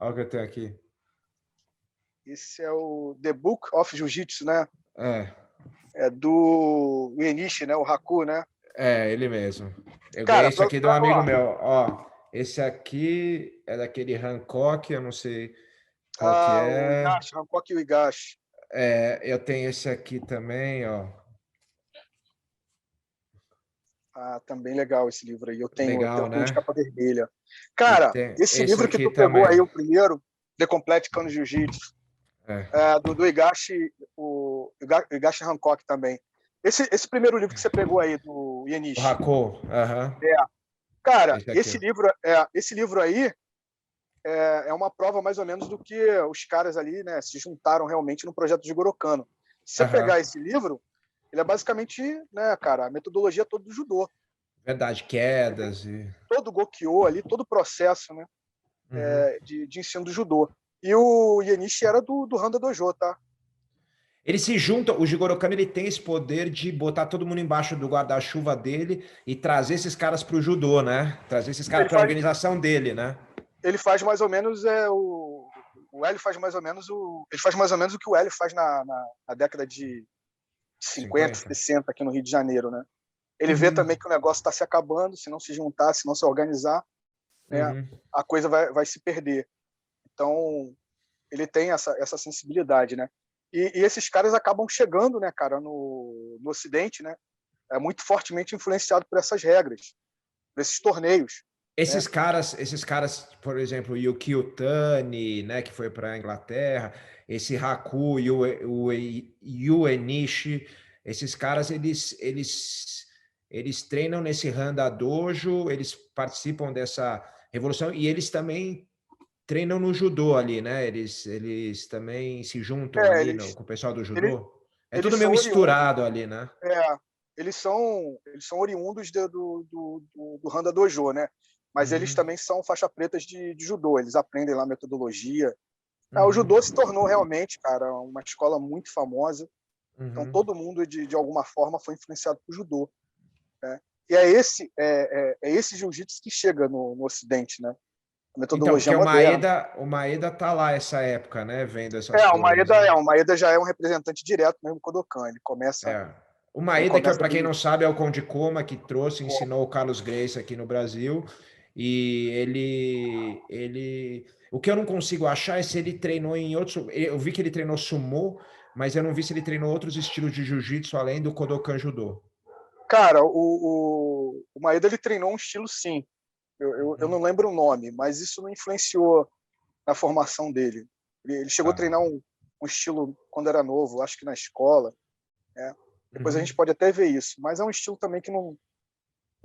Olha o que eu tenho aqui. Esse é o The Book of Jiu-Jitsu, né? É, É do Ienishi, né? O Haku, né? ele mesmo. Eu ganhei Cara, isso aqui de um amigo ó, meu. Ó, esse aqui é daquele Hancock, eu não sei qual que o é. Higashi, Hancock e o Higashi. Eu tenho esse aqui também, ó. Também legal esse livro aí. Eu Legal, tenho de né? capa vermelha. E Cara, tem esse esse livro que aqui tu pegou aí, também. o primeiro, The Complete Kano Jiu-Jitsu, É. do Higashi, o Higashi Hancock também. Esse primeiro livro que você pegou aí, do O Ienishi, Haku, aham. cara, Esse aqui, ó. esse livro aí é uma prova mais ou menos do que os caras ali, né, se juntaram realmente no projeto de Jigoro Kano. Se você Aham. pegar esse livro, ele é basicamente, né, cara, a metodologia toda do judô. Verdade, quedas e. Todo o Gokyo ali, todo o processo, né, Uhum. de ensino do judô. E o Ienishi era do Handa Dojo, tá? Ele se junta, o Jigoro Kano ele tem esse poder de botar todo mundo embaixo do guarda-chuva dele e trazer esses caras para o judô, né? Trazer esses caras Ele para a faz, organização dele, né? ele faz mais ou menos o Hélio faz mais ou menos ele faz mais ou menos o que o Hélio faz na década de 50, 50. 60 aqui no Rio de Janeiro, né? Ele vê Uhum. também que o negócio está se acabando, se não se juntar, se não se organizar, né, Uhum. a coisa vai se perder. Então, ele tem essa sensibilidade, né? E esses caras acabam chegando, né, cara, no Ocidente, né? É muito fortemente influenciado por essas regras, por esses torneios, né? Esses caras, por exemplo, o Yukio Tani, né, que foi para a Inglaterra, esse Haku, o Yuenishi, esses caras eles treinam nesse Handa Dojo, eles participam dessa revolução e eles também treinam no judô ali, né? Eles também se juntam É, ali com o pessoal do eles, judô. É eles tudo meio são oriundos, misturado ali, né? é, eles são oriundos do Handa Dojo, né? Mas eles Uhum, também são faixa pretas de judô, eles aprendem lá a metodologia. O uhum, judô se tornou realmente, cara, uma escola muito famosa. Então uhum. todo mundo de alguma forma foi influenciado por judô, né? E é esse jiu-jitsu que chega no Ocidente, né? A Então, metodologia porque moderna. O Maeda tá lá essa época, né? Vendo essas coisas, O né? Maeda já é um representante direto mesmo do Kodokan. É. O Ele Maeda, que começa para quem ali. não sabe, é o Conde Koma que trouxe, ensinou o Carlos Gracie aqui no Brasil. E o que eu não consigo achar é se ele treinou em outros. Eu vi que ele treinou sumô, mas eu não vi se ele treinou outros estilos de jiu-jitsu além do Kodokan Judô. Cara, o Maeda ele treinou um estilo sim. Eu Uhum. não lembro o nome, mas isso não influenciou na formação dele. Ele chegou a Tá. treinar um estilo quando era novo, acho que na escola, né? Depois a Uhum. gente pode até ver isso, mas é um estilo também que não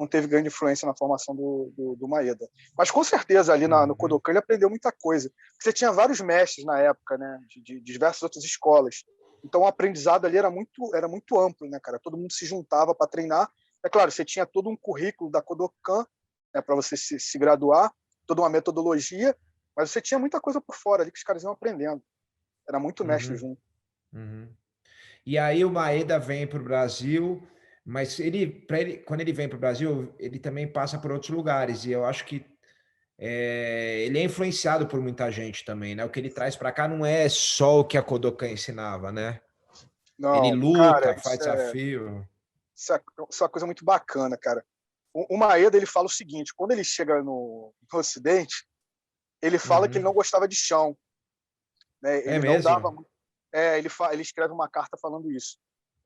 teve grande influência na formação do Maeda. Mas com certeza ali no Uhum. Kodokan ele aprendeu muita coisa. Você tinha vários mestres na época, né, de diversas outras escolas. Então o aprendizado ali era muito amplo, né, cara? Todo mundo se juntava para treinar. É claro, você tinha todo um currículo da Kodokan, né, para você se graduar, toda uma metodologia, mas você tinha muita coisa por fora ali que os caras iam aprendendo. Era muito mestre Uhum. junto. Uhum. E aí o Maeda vem para o Brasil, mas quando ele vem para o Brasil, ele também passa por outros lugares. E eu acho que ele é influenciado por muita gente também, né? O que ele traz para cá não é só o que a Kodokan ensinava, né? Ele Não, cara, luta, faz desafio. isso é uma coisa muito bacana, cara. O Maeda ele fala o seguinte: quando ele chega no Ocidente, ele fala que ele não Uhum. gostava de chão, né? É Ele não mesmo? dava ele escreve uma carta falando isso.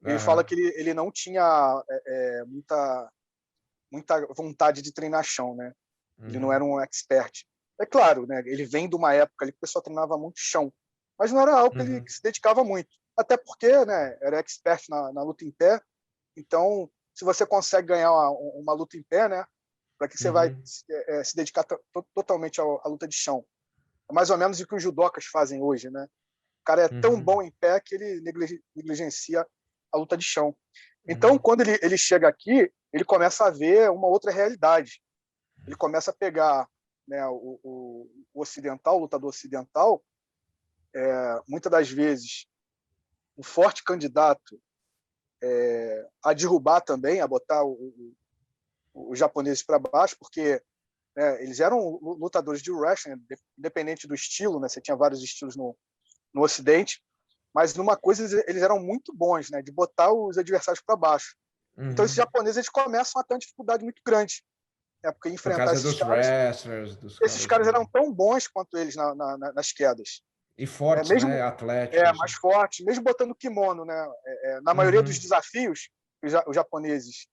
Ele fala Aham. que ele não tinha muita vontade de treinar chão, né? Ele não Uhum. era um expert. É claro, né? Ele vem de uma época ali que o pessoal treinava muito chão, mas não era algo que ele Uhum. que se dedicava muito. Até porque, né? Era expert na luta em pé. Então, se você consegue ganhar uma luta em pé, né? Para que você vai Uhum. se dedicar totalmente à luta de chão. É mais ou menos o que os judocas fazem hoje, né? O cara é tão Uhum. bom em pé que ele negligencia a luta de chão. Então, Uhum. quando ele chega aqui, ele começa a ver uma outra realidade. Ele começa a pegar, né, o ocidental, o lutador ocidental, muitas das vezes, um forte candidato a derrubar também, a botar os japoneses para baixo, porque né? Eles eram lutadores de wrestling, independente do estilo, né? Você tinha vários estilos no Ocidente, mas numa coisa eles eram muito bons, né? De botar os adversários para baixo. Então esses japoneses eles começam a ter uma dificuldade muito grande, né? Porque Por enfrentar causa esses dos caras, wrestlers, dos esses caras caras eram bons. tão bons quanto eles nas quedas, E né? fortes, Mesmo né? Atléticos. mais fortes, mesmo botando kimono, né? Na maioria dos Uhum, desafios que os japoneses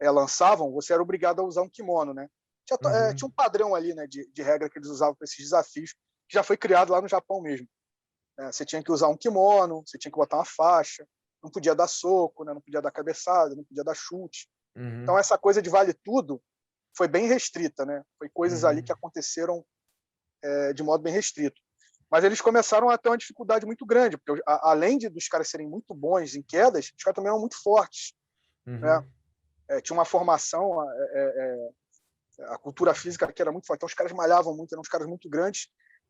lançavam, você era obrigado a usar um kimono, né? Tinha uhum, um padrão ali, né, de regra que eles usavam para esses desafios, que já foi criado lá no Japão mesmo, né? Você tinha que usar um kimono, você tinha que botar uma faixa, não podia dar soco, né? Não podia dar cabeçada, não podia dar chute. Então uhum, essa coisa de vale tudo foi bem restrita, né? Foi coisas ali uhum, que aconteceram de modo bem restrito. Mas eles começaram a ter uma dificuldade muito grande, porque além dos caras serem muito bons em quedas, os caras também eram muito fortes, né? uhum, Tinha uma formação, a cultura física que era muito forte. Então os caras malhavam muito, eram uns caras muito grandes.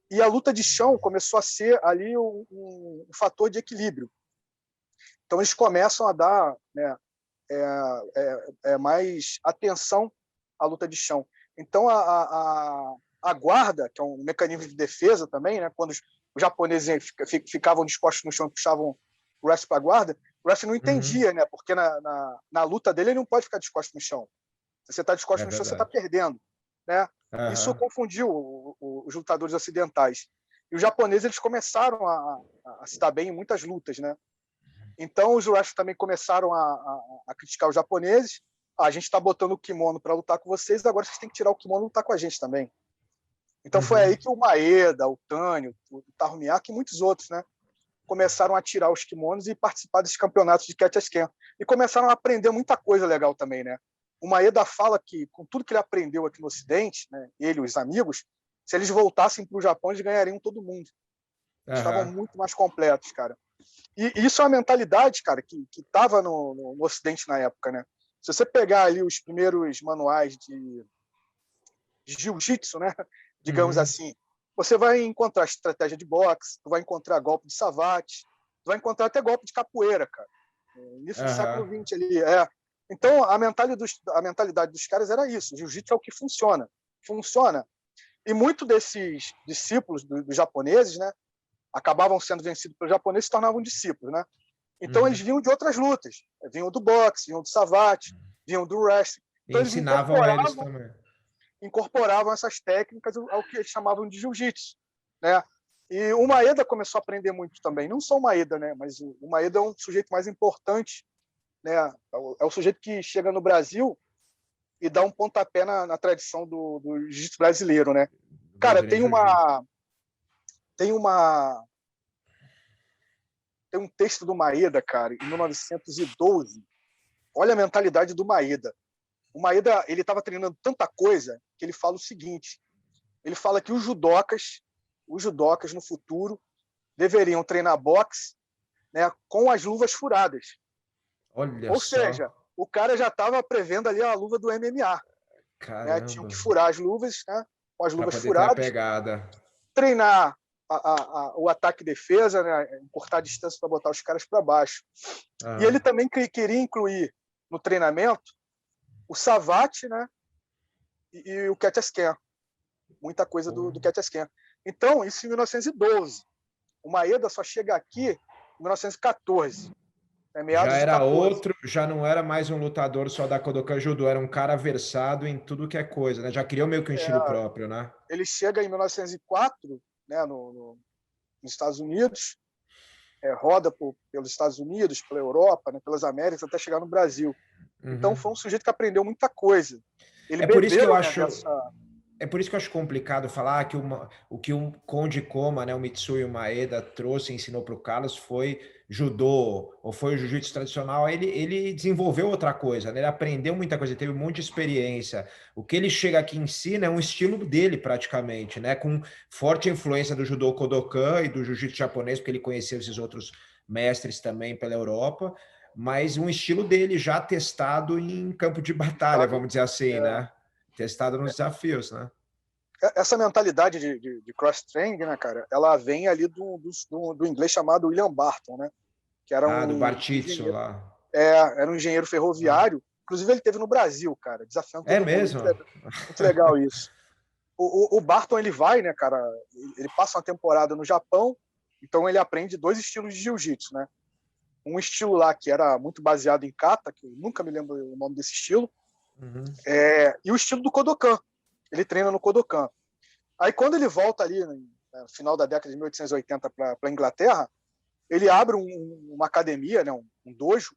E a luta de chão começou a ser ali um fator de equilíbrio. Então eles começam a dar, né, mais atenção à luta de chão. Então a guarda, que é um mecanismo de defesa também, né, quando os japoneses ficavam dispostos no chão e puxavam o wrestler para a guarda, o wrestler não uhum. entendia, né, porque na luta dele ele não pode ficar disposto no chão. Se você está disposto É no chão, você está verdade. perdendo, né? Isso Aham. confundiu os lutadores ocidentais. E os japoneses eles começaram a se dar bem em muitas lutas, né? Então os wrestlers também começaram a criticar os japoneses. A gente está botando o kimono para lutar com vocês, agora vocês têm que tirar o kimono e lutar com a gente também. Então foi aí Uhum. que o Maeda, o Tânio, o Tarumiyaki e muitos outros, né, começaram a tirar os kimonos e participar desses campeonatos de catch as can. E começaram a aprender muita coisa legal também, né? O Maeda fala que, com tudo que ele aprendeu aqui no Ocidente, né, ele e os amigos, se eles voltassem para o Japão, eles ganhariam todo mundo. Eles estavam Aham. muito mais completos, cara. E isso é uma mentalidade, cara, que estava no Ocidente na época, né? Se você pegar ali os primeiros manuais de jiu-jitsu, né? Digamos Uhum. assim, você vai encontrar estratégia de boxe, tu vai encontrar golpe de savate, tu vai encontrar até golpe de capoeira, cara. Início do século Aham. XX ali. Então, a mentalidade dos caras era isso. Jiu-jitsu é o que funciona. Funciona. E muito desses discípulos dos japoneses, né, acabavam sendo vencidos pelos japoneses e se tornavam discípulos, né? Então, eles Uhum. vinham de outras lutas. Vinham do boxe, vinham do savate, vinham do wrestling. E Então, eles ensinavam eles também. incorporavam essas técnicas ao que eles chamavam de jiu-jitsu, né? E o Maeda começou a aprender muito também, não só o Maeda, né? Mas o Maeda é um sujeito mais importante, né? É o sujeito que chega no Brasil e dá um pontapé na tradição do jiu-jitsu brasileiro, né? Cara, Brasileiro Jiu-Jitsu. tem uma tem um texto do Maeda, cara, em 1912. Olha a mentalidade do Maeda. O Maeda, ele estava treinando tanta coisa que ele fala o seguinte: ele fala que os judocas no futuro deveriam treinar boxe, né, com as luvas furadas. Olha Ou seja, só. o cara já estava prevendo ali a luva do MMA, né? Tinham Caramba. que furar as luvas, né, com as Para luvas poder ter a furadas, pegada. treinar o ataque e defesa, né, cortar a distância para botar os caras para baixo. E ele Aham. também queria incluir no treinamento o savate, né, e o catch as can, muita coisa do catch as can. Então, isso em 1912. O Maeda só chega aqui em 1914, Já meados de era 14. outro, já não era mais um lutador só da Kodokan Judo, era um cara versado em tudo que é coisa, né? Já criou meio que um estilo próprio, né? Ele chega em 1904, né, nos Estados Unidos, roda pelos Estados Unidos, pela Europa, né, pelas Américas, até chegar no Brasil. Então, Uhum. foi um sujeito que aprendeu muita coisa. Ele É por isso que eu bebeu, né, acho dessa. É por isso que eu acho complicado falar que o que o Konde Koma, né, o Mitsui Maeda trouxe e ensinou para o Carlos foi judô ou foi o jiu-jitsu tradicional. Ele desenvolveu outra coisa, né? Ele aprendeu muita coisa, ele teve um monte de experiência. O que ele chega aqui e ensina é um estilo dele praticamente, né? Com forte influência do judô Kodokan e do jiu-jitsu japonês, porque ele conheceu esses outros mestres também pela Europa, mas um estilo dele já testado em campo de batalha, Sabe, vamos dizer assim, é, né? Testado nos desafios, né? essa mentalidade de cross-training, né, cara, ela vem ali do inglês chamado William Barton, né? Que era Ah, do um Bartitsu engenheiro, lá. era um engenheiro Ah. ferroviário. Inclusive, ele teve no Brasil, cara, desafiando É todo mundo. mesmo? Muito legal isso. o Barton, ele vai, né, cara, ele passa uma temporada no Japão, então ele aprende 2 estilos de jiu-jitsu, né? Um estilo lá que era muito baseado em kata, que eu nunca me lembro o nome desse estilo, e o estilo do Kodokan. Ele treina no Kodokan. Aí quando ele volta ali no final da década de 1880 para a Inglaterra, ele abre uma academia, né, um dojo,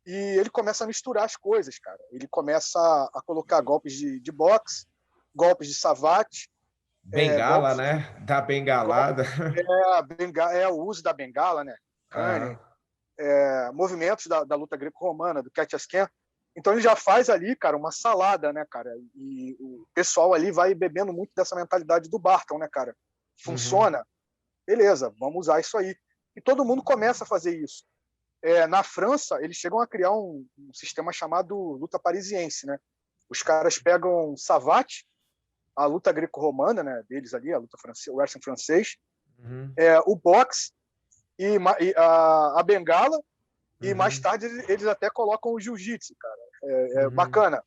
e ele começa a misturar as coisas, cara. Ele começa a colocar golpes de boxe, golpes de savate, Bengala, golpes, né? Da golpe, bengalada. o uso da bengala, né? Cane, Ah, movimentos da luta greco-romana, do Ketchasken. Então ele já faz ali, cara, uma salada, né, cara? E o pessoal ali vai bebendo muito dessa mentalidade do Barton, né, cara? Funciona, beleza, vamos usar isso aí. E todo mundo começa a fazer isso. Na França, eles chegam a criar um sistema chamado luta parisiense, né? Os caras pegam savate, a luta greco-romana, né, deles ali, a luta francesa, o wrestling francês, o boxe e a bengala, e mais tarde eles até colocam o jiu-jitsu, cara. Bacana.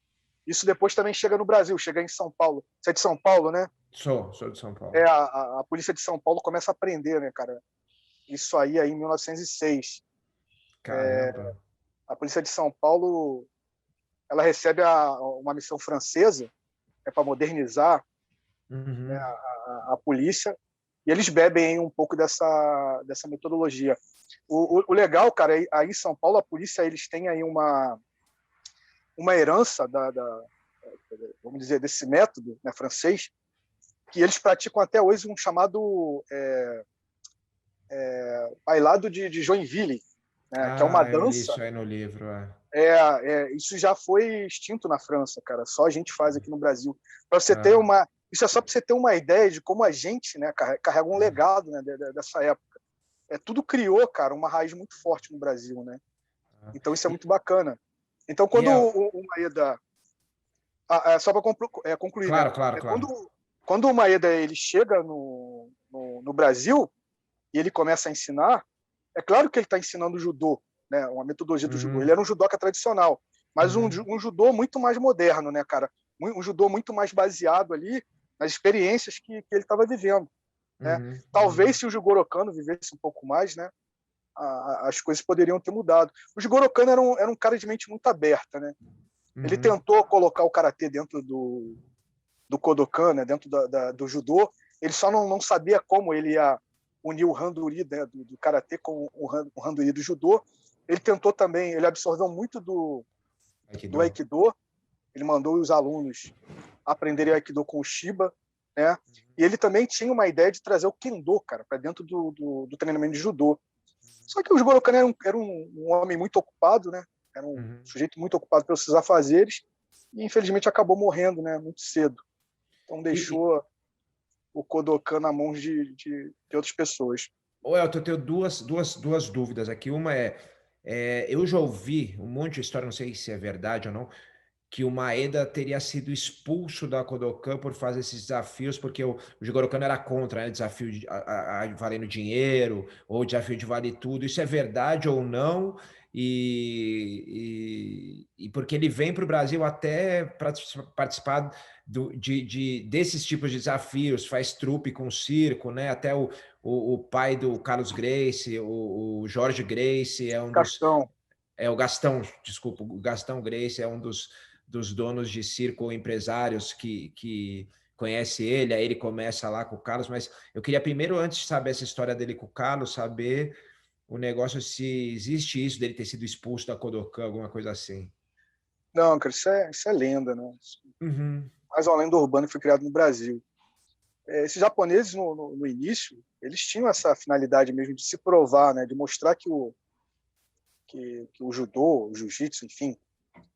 Isso depois também chega no Brasil, chega em São Paulo. Você é de São Paulo, né? Sou de São Paulo. A polícia de São Paulo começa a prender, né, cara? Isso aí em 1906. Caramba. A polícia de São Paulo, ela recebe uma missão francesa para modernizar, né, a polícia, e eles bebem um pouco dessa metodologia. O legal, cara, aí em São Paulo, a polícia, eles têm aí uma herança vamos dizer, desse método, né, francês, que eles praticam até hoje um chamado bailado de Joinville, né, que é uma Eu li dança. isso aí no livro. Isso já foi extinto na França, cara. Só a gente faz aqui no Brasil. Para você ter isso é só para você ter uma ideia de como a gente, né, carrega um legado, né, dessa época. Tudo criou, cara, uma raiz muito forte no Brasil, né? Então isso é muito bacana. Então quando o Maeda, só para concluir, né? Claro. Quando o Maeda ele chega no Brasil e ele começa a ensinar, é claro que ele está ensinando judô, né? Uma metodologia do judô. Ele era um judoca tradicional, mas um judô muito mais moderno, né, cara? Um judô muito mais baseado ali nas experiências que ele estava vivendo, né? Talvez se o Jigoro Kano vivesse um pouco mais, né, as coisas poderiam ter mudado. O Jigoro Kano era um cara de mente muito aberta, né? Ele tentou colocar o karatê dentro do Kodokan, né, dentro do judô. Ele só não sabia como ele ia unir o handuri, né, do karatê com o handuri do judô. Ele tentou também, ele absorveu muito do Aikido. Ele mandou os alunos aprenderem Aikido com o Shiba, né? E ele também tinha uma ideia de trazer o Kendo, cara, para dentro do treinamento de judô. Só que o Jigoro Kano era um homem muito ocupado, né? Era um sujeito muito ocupado pelos seus afazeres e infelizmente acabou morrendo, né, muito cedo. Então deixou o Kodokan na mão de outras pessoas. Elton, eu tenho duas dúvidas aqui. Uma eu já ouvi um monte de história, não sei se é verdade ou não, que o Maeda teria sido expulso da Kodokan por fazer esses desafios, porque o Jigoro Kano era contra, né? Desafio valendo dinheiro, ou desafio de vale tudo. Isso é verdade ou não? E porque ele vem para o Brasil até para participar desses tipos de desafios, faz trupe com circo, né? Até o pai do Carlos Gracie, o Jorge Gracie, é um dos. Gastão. O Gastão, desculpa, o Gastão Gracie é um dos donos de circo, empresários que conhece ele, aí ele começa lá com o Carlos, mas eu queria primeiro, antes de saber essa história dele com o Carlos, saber o negócio, se existe isso dele ter sido expulso da Kodokan, alguma coisa assim. Não, cara, isso é lenda, né? Mais uma lenda urbana que foi criada no Brasil. Esses japoneses, no início, eles tinham essa finalidade mesmo de se provar, né? De mostrar que o judô, o jiu-jitsu, enfim,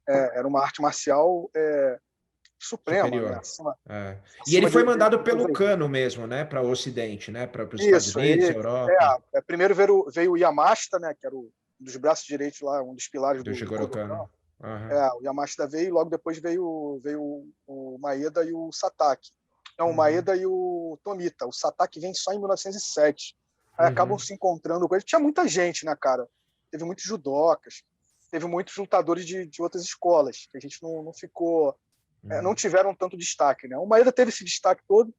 era uma arte marcial suprema, né? Superior. E ele Acima foi mandado de pelo todas. Kano mesmo, né? Para o Ocidente, né? Para os Estados Isso. Unidos, Europa. Primeiro veio o Yamashita, né? Que era um dos braços direitos lá, um dos pilares Do do Jigoro Kodokan. Kano. O Yamashita veio e logo depois veio o Maeda e o Satake. Não, o Maeda e o Tomita. O Satake vem só em 1907. Aí acabam se encontrando com ele. Tinha muita gente, né, cara? Teve muitos judocas, teve muitos lutadores de outras escolas, que a gente não ficou não tiveram tanto destaque, né? O Maeda teve esse destaque todo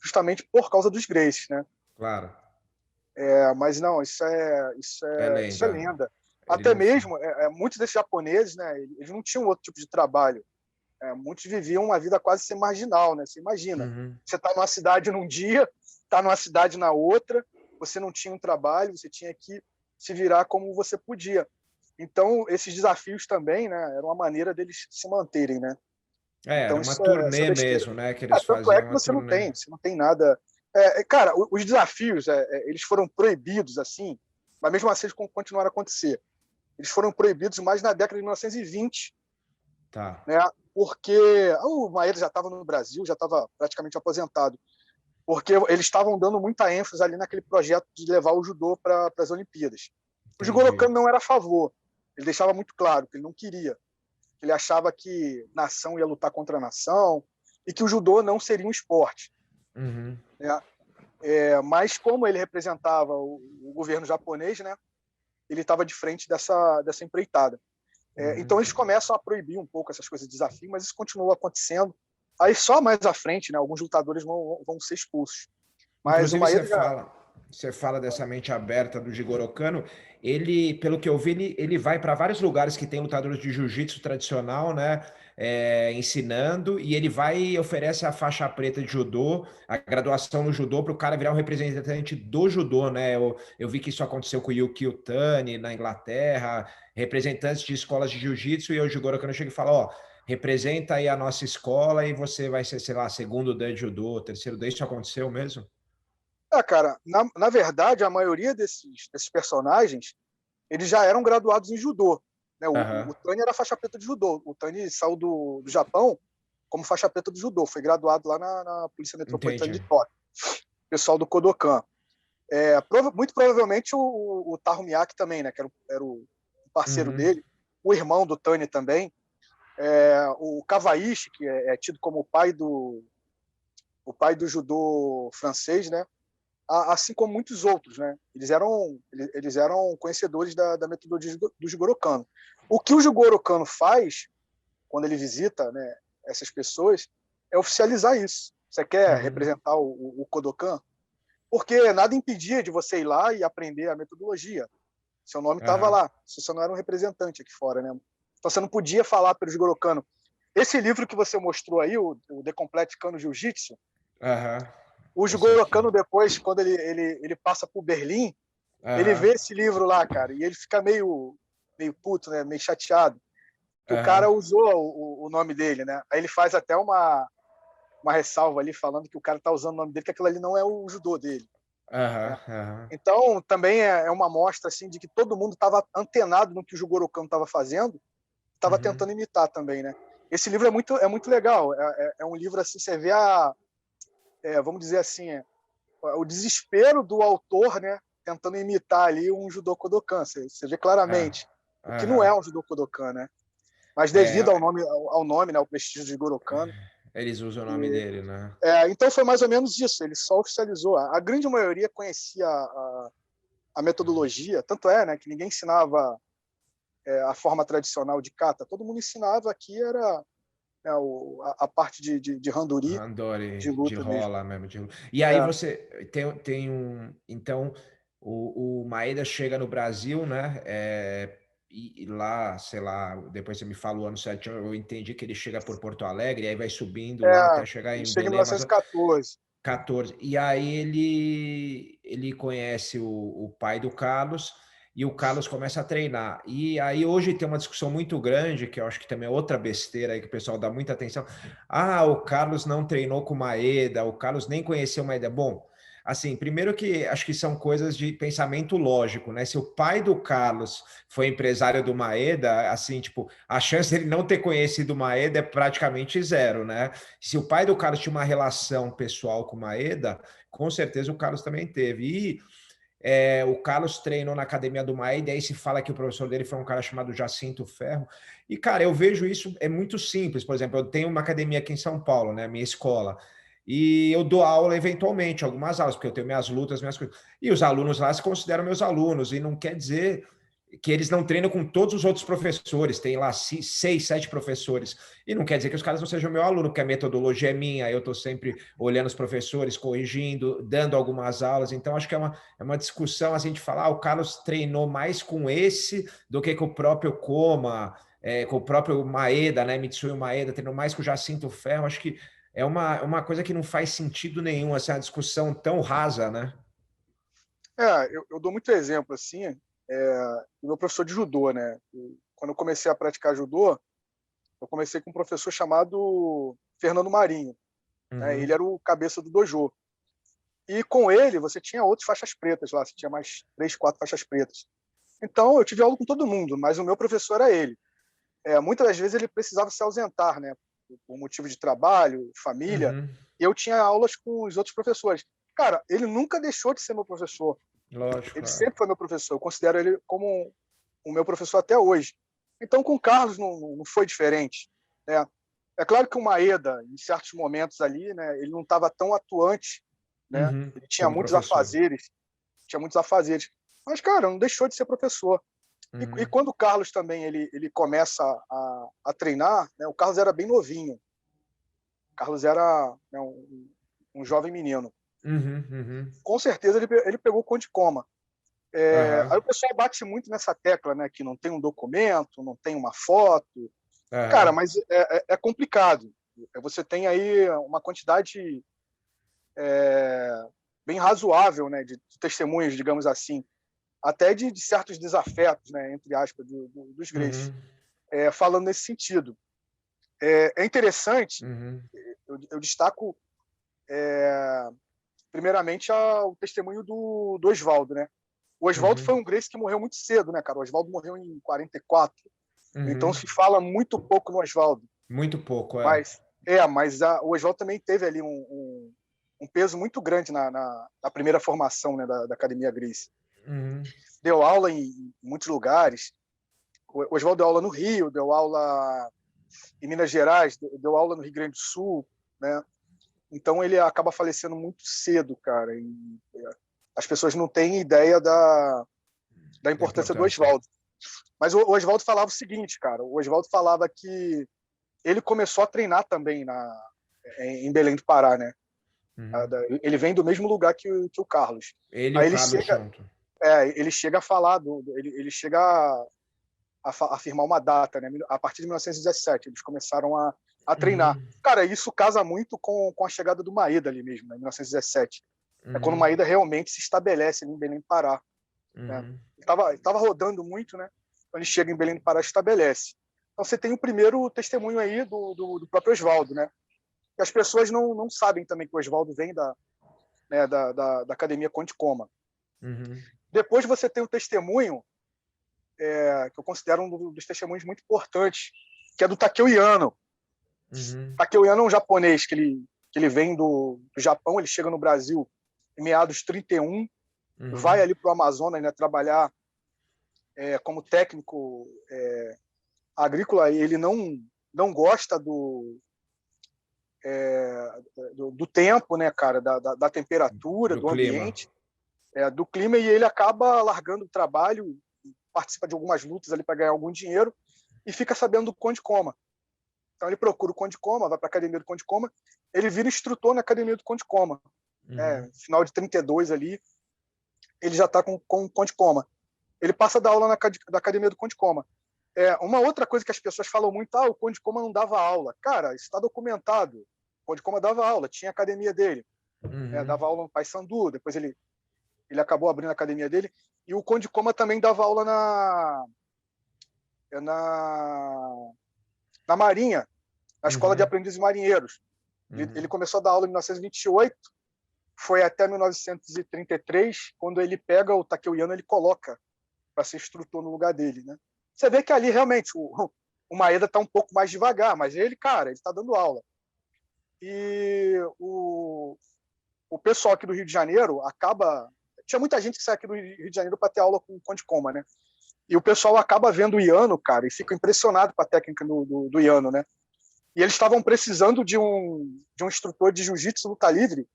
justamente por causa dos Gracies, né? Claro. Mas não, isso é Lenda. lenda. Ele Até não foi. mesmo, muitos desses japoneses, né? Eles não tinham outro tipo de trabalho. Muitos viviam uma vida quase sem marginal, né? Você imagina, Uhum. você está numa cidade num dia, está numa cidade na outra, você não tinha um trabalho, você tinha que se virar como você podia. Então, esses desafios também, né, eram uma maneira deles se manterem, né? Era Então, uma isso é turnê besteira. mesmo, né? Que eles Tanto é faziam que uma turnê. você não tem nada. Cara, os desafios, eles foram proibidos, assim, mas mesmo assim eles continuaram a acontecer. Eles foram proibidos mais na década de 1920, Tá. né? Porque o Maeda já estava no Brasil, já estava praticamente aposentado, porque eles estavam dando muita ênfase ali naquele projeto de levar o judô para as Olimpíadas. O Jigoro Entendi. Kano não era a favor, ele deixava muito claro que ele não queria, que ele achava que nação ia lutar contra a nação e que o judô não seria um esporte. Uhum. Né? Mas como ele representava o governo japonês, né, ele estava de frente dessa empreitada. Então eles começam a proibir um pouco essas coisas de desafio, mas isso continua acontecendo. Aí só mais à frente, né, alguns lutadores vão ser expulsos. Mas o Inclusive, Maeda já... você fala dessa mente aberta do Jigoro Kano. Ele, pelo que eu vi, ele vai para vários lugares que tem lutadores de jiu-jitsu tradicional, né? Ensinando, e ele vai e oferece a faixa preta de judô, a graduação no judô, para o cara virar um representante do judô, né? Eu vi que isso aconteceu com o Yuki Utani na Inglaterra, representantes de escolas de jiu-jitsu, e o Jigoro Kano chega e fala: ó, representa aí a nossa escola e você vai ser, sei lá, segundo dan de judô, terceiro dan. Isso aconteceu mesmo? Cara, na verdade, a maioria desses personagens, eles já eram graduados em judô. Né? O Aham, Tani era faixa preta de judô. O Tani saiu do Japão como faixa preta de judô. Foi graduado lá na Polícia Metropolitana entendi. de Tóquio. Pessoal do Kodokan. Muito provavelmente o Taru Miyake também, né? Que era o parceiro Uhum, dele. O irmão do Tani também. O Kawaishi, que é tido como o pai do judô francês, né? Assim como muitos outros, né? Eles eram conhecedores da metodologia do Jigoro Kano. O que o Jigoro Kano faz quando ele visita, né, essas pessoas é oficializar isso. Você quer uhum, representar o Kodokan? Porque nada impedia de você ir lá e aprender a metodologia. Seu nome estava aham, lá, você só não era um representante aqui fora, né? Então você não podia falar pelo Jigoro Kano. Esse livro que você mostrou aí, o The Complete Kano Jiu-Jitsu, aham. o Esse Jigoro aqui. Kano depois, quando ele passa por Berlim, ele Aham, vê esse livro lá, cara, e ele fica meio puto, né? Meio chateado, que o aham, cara usou o nome dele, né? Aí ele faz até uma ressalva ali falando que o cara tá usando o nome dele, que aquilo ali não é o judô dele. aham, Né? aham. Então, também é uma mostra assim, de que todo mundo estava antenado no que o Jigoro Kano estava fazendo, estava Uhum. tentando imitar também, né? Esse livro é muito legal. É um livro assim, você vê vamos dizer assim, o desespero do autor, né? Tentando imitar ali um judô Kodokan. Você vê Ah, claramente o que não aham. é um judô Kodokan, né? Mas devido ao É, nome, ao nome, né, ao prestígio de Jigoro Kano. eles usam o nome dele, né? Então foi mais ou menos isso. Ele só oficializou. A grande maioria conhecia a metodologia, tanto é, né, que ninguém ensinava a forma tradicional de kata. Todo mundo ensinava aqui era a parte de Handuri, Randori de de luta mesmo. rola mesmo. E aí É, você tem um. Então, o Maeda chega no Brasil, né? E lá, sei lá, depois você me fala o ano certinho, eu entendi que ele chega por Porto Alegre, e aí vai subindo lá até chegar ele em chega em Belém, mas 1914. 14. E aí ele conhece o pai do Carlos e o Carlos começa a treinar. E aí hoje tem uma discussão muito grande, que eu acho que também é outra besteira aí que o pessoal dá muita atenção. Ah, o Carlos não treinou com o Maeda, o Carlos nem conheceu o Maeda. Bom, assim, primeiro que acho que são coisas de pensamento lógico, né? Se o pai do Carlos foi empresário do Maeda, assim, tipo, a chance dele não ter conhecido o Maeda é praticamente zero, né? Se o pai do Carlos tinha uma relação pessoal com o Maeda, com certeza o Carlos também teve. E o Carlos treinou na academia do Maeda, e aí se fala que o professor dele foi um cara chamado Jacinto Ferro. E, cara, eu vejo isso, é muito simples. Por exemplo, eu tenho uma academia aqui em São Paulo, né, minha escola, e eu dou aula eventualmente, algumas aulas, porque eu tenho minhas lutas, minhas coisas. E os alunos lá se consideram meus alunos, e não quer dizer que eles não treinam com todos os outros professores, tem lá 6, 7 professores. E não quer dizer que os caras não sejam meu aluno, porque a metodologia é minha, eu estou sempre olhando os professores, corrigindo, dando algumas aulas. Então, acho que é uma discussão assim, de falar, o Carlos treinou mais com esse do que com o próprio Coma, com o próprio Maeda, né? Mitsui Maeda, treinou mais com o Jacinto Ferro. Acho que é uma coisa que não faz sentido nenhum, essa assim, discussão tão rasa, né? Eu dou muito exemplo, assim, do meu professor de judô, né? Quando eu comecei a praticar judô, eu comecei com um professor chamado Fernando Marinho, né? Ele era o cabeça do dojo. E com ele, você tinha outras faixas pretas lá, você tinha mais 3, 4 faixas pretas. Então, eu tive aula com todo mundo, mas o meu professor era ele. Muitas das vezes ele precisava se ausentar, né? Por motivo de trabalho, família. E eu tinha aulas com os outros professores. Cara, ele nunca deixou de ser meu professor. Lógico. Ele sempre foi meu professor. Eu considero ele como o meu professor até hoje. Então, com o Carlos não foi diferente, né? É claro que o Maeda, em certos momentos ali, né, ele não estava tão atuante, né? Ele tinha Como muitos professor. afazeres, mas, cara, não deixou de ser professor. E quando o Carlos também ele começa a treinar, né, o Carlos era bem novinho. O Carlos era, né, um jovem menino. Com certeza ele pegou o Conde Coma. Aí o pessoal bate muito nessa tecla, né, que não tem um documento, não tem uma foto. Cara, mas é complicado. Você tem aí uma quantidade bem razoável, né, de testemunhas, digamos assim, até de certos desafetos, né, entre aspas, dos gregos, falando nesse sentido. É interessante, eu destaco primeiramente o testemunho do Oswaldo, né? O Oswaldo foi um Gracie que morreu muito cedo, né, cara? O Oswaldo morreu em 44. Então se fala muito pouco no Oswaldo. Muito pouco, mas o Oswaldo também teve ali um peso muito grande na primeira formação, né, da Academia Gracie. Deu aula em muitos lugares. O Oswaldo deu aula no Rio, deu aula em Minas Gerais, deu aula no Rio Grande do Sul, né? Então ele acaba falecendo muito cedo, cara. E as pessoas não têm ideia da importância do Oswaldo. Mas o Oswaldo falava o seguinte, cara. O Oswaldo falava que ele começou a treinar também em Belém do Pará, né? Ele vem do mesmo lugar que o Carlos. Ele e o Carlos junto. Ele chega a falar, ele chega a afirmar uma data, né? A partir de 1917, eles começaram a treinar. Cara, isso casa muito com a chegada do Maeda ali mesmo, né, em 1917. É quando o Maeda realmente se estabelece ali em Belém do Pará. Né? Ele estava rodando muito, né? Quando ele chega em Belém do Pará, estabelece. Então você tem o primeiro testemunho aí do próprio Oswaldo, né? E as pessoas não sabem também que o Oswaldo vem da Academia Conde Coma. Depois você tem o testemunho que eu considero um dos testemunhos muito importantes, que é do Takeo Yano. Takeo Yano é um japonês que ele vem do Japão, ele chega no Brasil em meados de 31, vai ali para o Amazonas, né, trabalhar como técnico agrícola, e ele não gosta do tempo, né, cara, da temperatura, do ambiente, do clima, e ele acaba largando o trabalho, participa de algumas lutas ali para ganhar algum dinheiro e fica sabendo do Conde Coma. Então ele procura o Conde Coma, vai para a academia do Conde Coma, ele vira instrutor na academia do Conde Coma. Final de 32 ali, ele já está com o Conde Coma. Ele passa a dar aula da academia do Conde Coma. Uma outra coisa que as pessoas falam muito, o Conde Coma não dava aula. Cara, isso está documentado. O Conde Coma dava aula, tinha a academia dele. Dava aula no Paysandu, depois ele acabou abrindo a academia dele. E o Conde Coma também dava aula na Marinha, na Escola de Aprendizes Marinheiros. Ele começou a dar aula em 1928, foi até 1933, quando ele pega o Takeo Yano, ele coloca para ser instrutor no lugar dele, né? Você vê que ali realmente o Maeda está um pouco mais devagar, mas ele está dando aula. E o pessoal aqui do Rio de Janeiro tinha muita gente que sai aqui do Rio de Janeiro para ter aula com o Conde Coma, né? E o pessoal acaba vendo o Yano, cara, e fica impressionado com a técnica do Yano, né? E eles estavam precisando de um instrutor de jiu-jitsu luta livre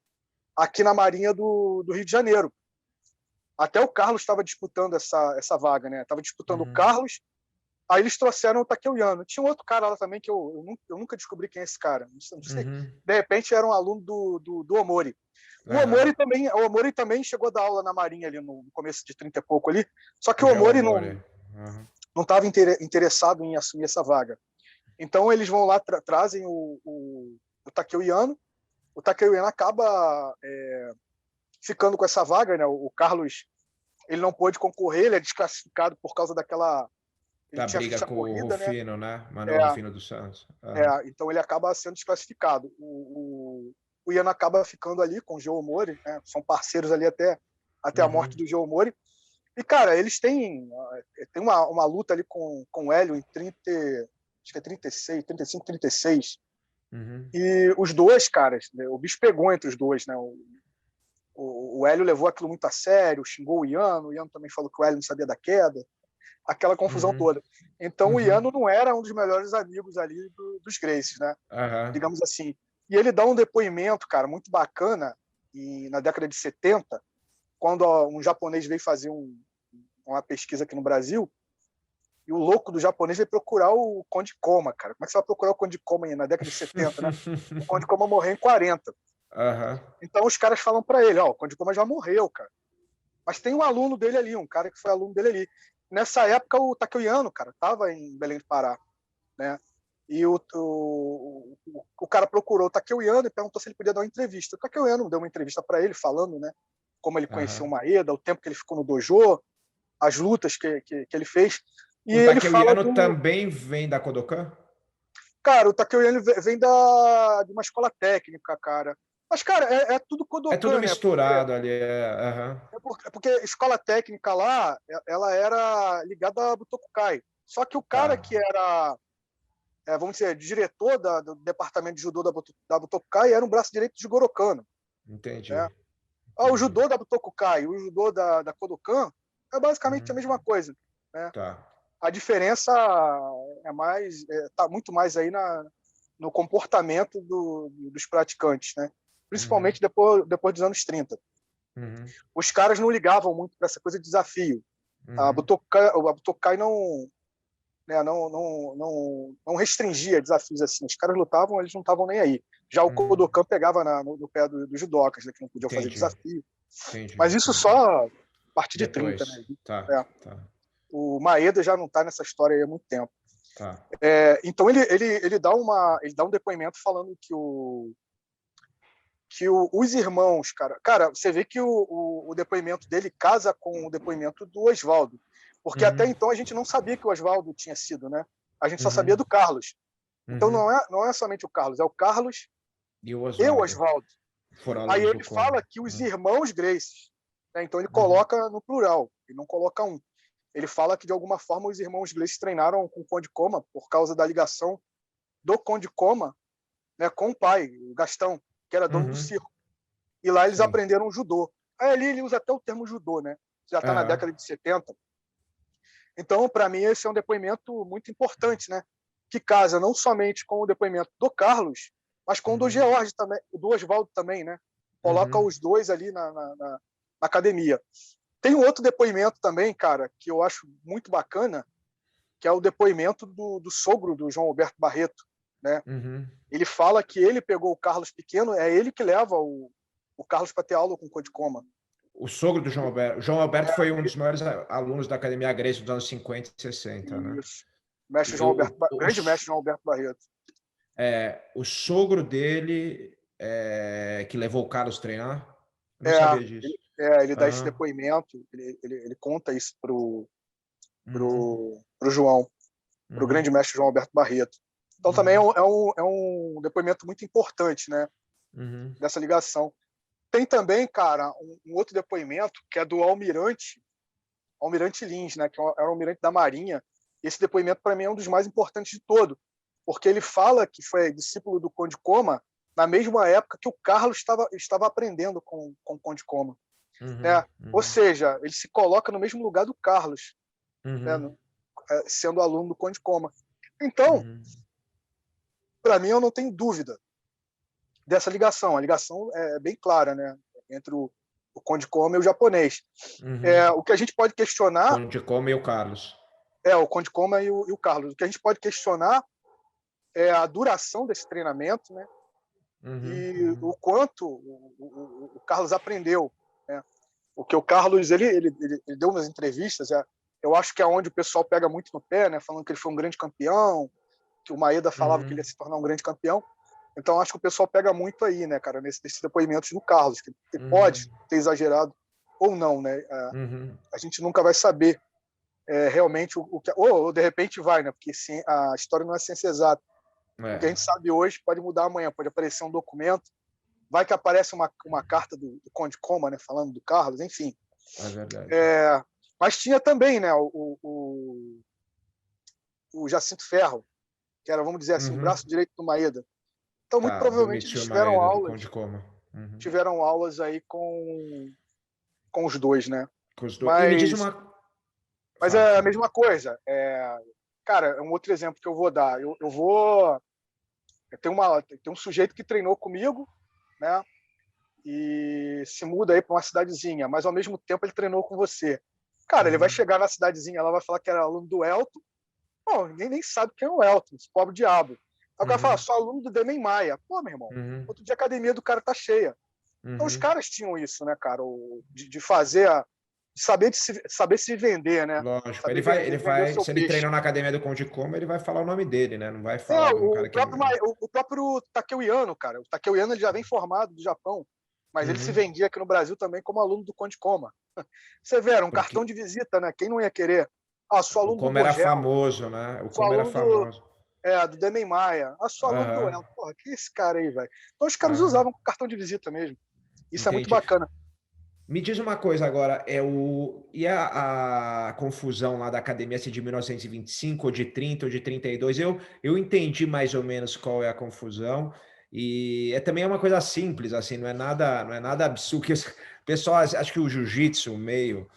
aqui na Marinha do Rio de Janeiro. Até o Carlos estava disputando essa vaga, né? Estava disputando o Uhum. Carlos, aí eles trouxeram o Takeuiano. Tinha um outro cara lá também que eu nunca descobri quem é esse cara. Não sei. Uhum. De repente era um aluno do Omori. Aham. O Omori também chegou a dar aula na Marinha ali no começo de 30 e pouco ali. Só que O o João Omori Amore. Aham. não estava interessado em assumir essa vaga. Então eles vão lá, trazem o Takeuiano. O Takeuiano acaba ficando com essa vaga, né? O Carlos, ele não pôde concorrer, ele é desclassificado por causa daquela... Ele Da tinha briga ficha com o corrida, né? Rufino, né? É, Manuel Rufino dos Santos. Aham. então ele acaba sendo desclassificado. O Iano acaba ficando ali com o Joe Mori, né? São parceiros ali até a morte Uhum. do Joe Mori. E, cara, eles têm uma luta ali com o Hélio em 30, acho que é 36, 35, 36. Uhum. E os dois, caras, né? O bicho pegou entre os dois, né? O Hélio levou aquilo muito a sério, xingou o Iano também falou que o Hélio não sabia da queda, aquela confusão Uhum. toda. Então o Uhum. Iano não era um dos melhores amigos ali dos Gracies, né? Aham. Digamos assim. E ele dá um depoimento, cara, muito bacana, na década de 70, quando um japonês veio fazer uma pesquisa aqui no Brasil, e o louco do japonês veio procurar o Conde Koma, cara. Como é que você vai procurar o Conde Koma aí na década de 70, né? O Conde Koma morreu em 40. Aham. Então os caras falam para ele, ó, o Conde Koma já morreu, cara. Mas tem um aluno dele ali, um cara que foi aluno dele ali. Nessa época, o Takeuiano, cara, estava em Belém do Pará, né? E o cara procurou o Takeuiano e perguntou se ele podia dar uma entrevista. O Takeuiano deu uma entrevista para ele, falando, né, como ele conheceu o Aham. Maeda, o tempo que ele ficou no dojo, as lutas que ele fez. E O ele fala Takeuiano do... também vem da Kodokan? Cara, o Takeuiano vem de uma escola técnica, cara. Mas, cara, é tudo É tudo Kodokan, né? misturado ali. Aham. Porque a escola técnica lá, ela era ligada a Butokukai. Só que o cara Tá. que era, vamos dizer, diretor do departamento de judô da Butokukai era um braço direito de Goro Kano, Entendi. né? O Entendi. judô da Butokukai e o judô da Kodokan é basicamente a Uhum. mesma coisa, né? Tá. A diferença tá muito mais aí no comportamento dos praticantes, né? Uhum. Principalmente depois dos anos 30. Uhum. Os caras não ligavam muito para essa coisa de desafio. Uhum. A Butokai não, né, não restringia desafios assim. Os caras lutavam, eles não estavam nem aí. Já o Uhum. Kodokan pegava no pé dos judocas, né, que não podiam fazer Entendi. desafio. Entendi. Mas isso Entendi. só a partir de 30, né? Depois. Tá. É. Tá. O Maeda já não está nessa história aí há muito tempo. Tá. Então ele dá um depoimento falando os irmãos, cara, você vê que o depoimento dele casa com o depoimento do Oswaldo, porque até Uhum. então a gente não sabia que o Oswaldo tinha sido, né? A gente só sabia Uhum. do Carlos. Então Uhum. não é somente o Carlos, é o Carlos E o e o Oswaldo Oswaldo. foram Aí alunos do ele Conde. fala que os irmãos Gracie, né? Então ele Uhum. coloca no plural, ele não coloca um. Ele fala que de alguma forma os irmãos Gracie treinaram com o Conde Koma por causa da ligação do Conde Koma, né, com o pai, o Gastão, que era dono do Uhum. circo. E lá eles Sim. aprenderam judô. Aí ali ele usa até o termo judô, né? Já está na Aham. década de 70. Então, para mim, esse é um depoimento muito importante, né? Que casa não somente com o depoimento do Carlos, mas com o do Uhum. George também, do Oswaldo também, né? Coloca Uhum. os dois ali na academia. Tem um outro depoimento também, cara, que eu acho muito bacana, que é o depoimento do sogro do João Alberto Barreto, né? Uhum. Ele fala que ele pegou o Carlos pequeno, é ele que leva o Carlos para ter aula com o Codicoma. O sogro do João Alberto. João Alberto foi um Ele, dos maiores alunos da Academia Gracie dos anos 50 e 60, né? isso. Mestre E João Alberto, grande mestre João Alberto Barreto. o sogro dele que levou o Carlos a treinar? Eu não É, sabia disso. ele dá esse Ah, depoimento, ele conta isso uhum, pro João, pro uhum, grande mestre João Alberto Barreto. Então também uhum, é um depoimento muito importante, né, uhum, dessa ligação. Tem também, cara, um outro depoimento que é do Almirante Lins, né, que era o almirante da Marinha. Esse depoimento, para mim, é um dos mais importantes de todo, porque ele fala que foi discípulo do Conde Koma na mesma época que o Carlos estava aprendendo com o Conde Koma, uhum, né? Ou uhum, seja, ele se coloca no mesmo lugar do Carlos, né? uhum, Sendo aluno do Conde Koma. Então, uhum, para mim, eu não tenho dúvida dessa ligação. A ligação é bem clara, né? Entre o Conde Koma e o japonês. O que a gente pode questionar... Conde Koma e o Carlos. O Conde Koma e o Carlos. O que a gente pode questionar é a duração desse treinamento, né? E o quanto o Carlos aprendeu, né? O que o Carlos ele deu nas entrevistas, eu acho que é onde o pessoal pega muito no pé, né? Falando que ele foi um grande campeão, que o Maeda falava que ele ia se tornar um grande campeão. Então acho que o pessoal pega muito aí, né, cara, nesses depoimentos do Carlos, que pode ter exagerado ou não, né? A gente nunca vai saber realmente o que, ou de repente vai, né? Porque a história não é ciência exata. O que a gente sabe hoje pode mudar amanhã, pode aparecer um documento, vai que aparece uma carta do Conde Koma, né, falando do Carlos, enfim. É verdade. Mas tinha também, né, o Jacinto Ferro, que era, vamos dizer assim, o braço direito do Maeda. Então, muito provavelmente, eles tiveram aulas aí com os dois, né? Com os dois. E me diz uma... Mas é a mesma coisa. Cara, um outro exemplo que eu vou dar. Tem um sujeito que treinou comigo, né? E se muda aí para uma cidadezinha, mas ao mesmo tempo ele treinou com você. Cara, ele vai chegar na cidadezinha, ela vai falar que era aluno do Elton. Bom, ninguém nem sabe quem é o Elton, esse pobre diabo. Aí o cara fala, sou aluno do Demen Maia. Pô, meu irmão, outro dia a academia do cara tá cheia. Então os caras tinham isso, né, cara? De fazer saber se vender, né? Lógico. Ele vai se ele treinou na academia do Conde Koma, ele vai falar o nome dele, né? Não vai falar do cara que... O próprio Takeo Yano, cara. O Takeo Yano ele já vem formado do Japão, mas ele se vendia aqui no Brasil também como aluno do Conde Koma. Você vê, era um cartão de visita, né? Quem não ia querer? Sou aluno do Koma era famoso, né? O Koma era famoso. Do Demen Maia. Sou aluno do El. Porra, que é esse cara aí, velho? Então os caras usavam cartão de visita mesmo. Isso é muito bacana. Me diz uma coisa agora, e a confusão lá da academia de 1925, ou de 30, ou de 32, eu entendi mais ou menos qual é a confusão, e também é uma coisa simples, assim, não é nada absurdo, que o pessoal, acho que o jiu-jitsu, o meio,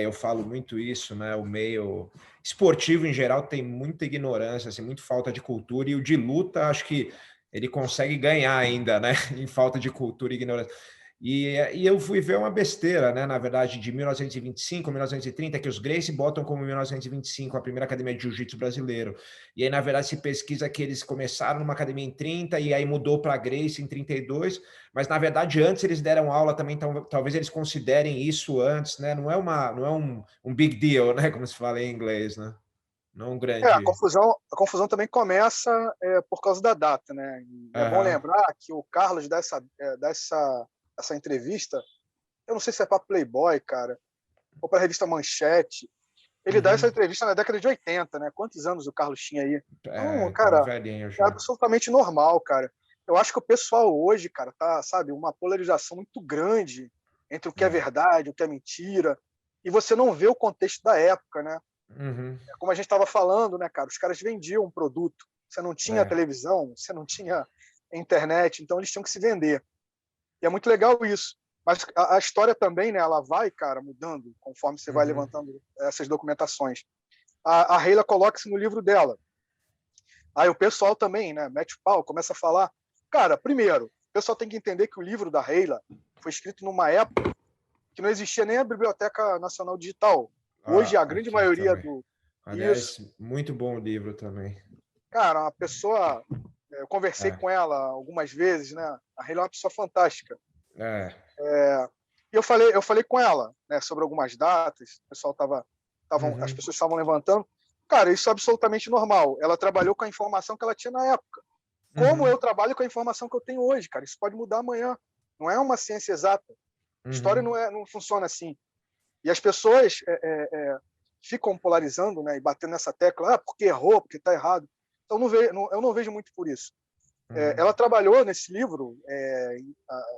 eu falo muito isso, né, o meio esportivo em geral tem muita ignorância, assim, muita falta de cultura, e o de luta, acho que ele consegue ganhar ainda, né, em falta de cultura e ignorância. E eu fui ver uma besteira, né? Na verdade, de 1925, 1930, que os Gracie botam como 1925 a primeira academia de jiu-jitsu brasileiro. E aí, na verdade, se pesquisa que eles começaram numa academia em 30 e aí mudou para a Gracie em 32, mas na verdade antes eles deram aula também, então talvez eles considerem isso antes, né? Não é um big deal, né? Como se fala em inglês, né? Não um grande... A confusão também começa por causa da data, né? É bom lembrar que o Carlos dá essa entrevista, eu não sei se é para Playboy, cara, ou para a revista Manchete. Ele dá essa entrevista na década de 80, né? Quantos anos o Carlos tinha aí? Então, cara, é absolutamente normal, cara. Eu acho que o pessoal hoje, cara, tá, sabe, uma polarização muito grande entre o que é verdade, o que é mentira, e você não vê o contexto da época, né? Como a gente estava falando, né, cara, os caras vendiam um produto. Você não tinha televisão, você não tinha internet, então eles tinham que se vender. E é muito legal isso. Mas a história também, né, ela vai, cara, mudando conforme você vai levantando essas documentações. A Reila coloca isso no livro dela. Aí o pessoal também, né, mete o pau, começa a falar. Cara, primeiro, o pessoal tem que entender que o livro da Reila foi escrito numa época que não existia nem a Biblioteca Nacional Digital. Hoje, a grande maioria do... Aliás, muito bom o livro também. Cara, uma pessoa... Eu conversei com ela algumas vezes, né? A Reila é uma pessoa fantástica. E eu falei com ela, né, sobre algumas datas. O pessoal as pessoas estavam levantando. Cara, isso é absolutamente normal. Ela trabalhou com a informação que ela tinha na época. Como eu trabalho com a informação que eu tenho hoje, cara? Isso pode mudar amanhã. Não é uma ciência exata. A história não funciona assim. E as pessoas ficam polarizando, né, e batendo nessa tecla, porque errou, porque está errado. Então, eu não vejo muito por isso. Ela trabalhou nesse livro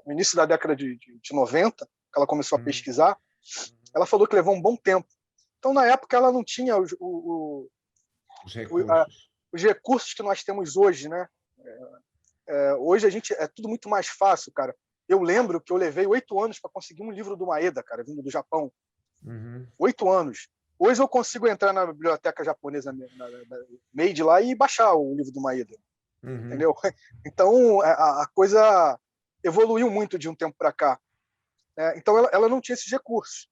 no início da década de 90, que ela começou a pesquisar. Ela falou que levou um bom tempo. Então, na época, ela não tinha os recursos que nós temos hoje, né? Hoje é tudo muito mais fácil, cara. Eu lembro que eu levei 8 anos para conseguir um livro do Maeda, cara, vindo do Japão. 8 anos. Hoje eu consigo entrar na biblioteca japonesa Made lá e baixar o livro do Maeda. Entendeu? Então, a coisa evoluiu muito de um tempo para cá. Então, ela não tinha esses recursos.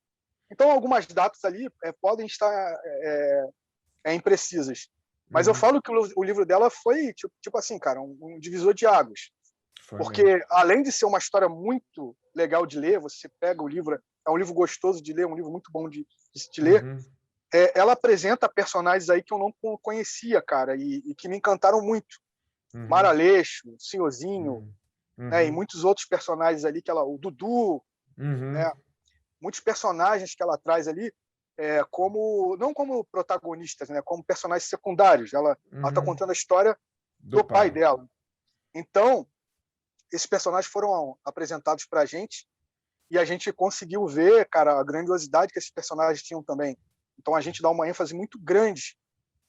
Então, algumas datas ali podem estar imprecisas. Mas eu falo que o livro dela foi, tipo assim, cara, um divisor de águas. Foi Porque, mesmo. além de ser uma história muito legal de ler, você pega o livro, é um livro gostoso de ler, um livro muito bom de ler, ela apresenta personagens aí que eu não conhecia, cara, e que me encantaram muito. Maraleixo, Senhorzinho, né, e muitos outros personagens ali, o Dudu, né, muitos personagens que ela traz ali, não como protagonistas, né, como personagens secundários. Ela está contando a história do pai dela. Então, esses personagens foram apresentados para a gente e a gente conseguiu ver, cara, a grandiosidade que esses personagens tinham também. Então, a gente dá uma ênfase muito grande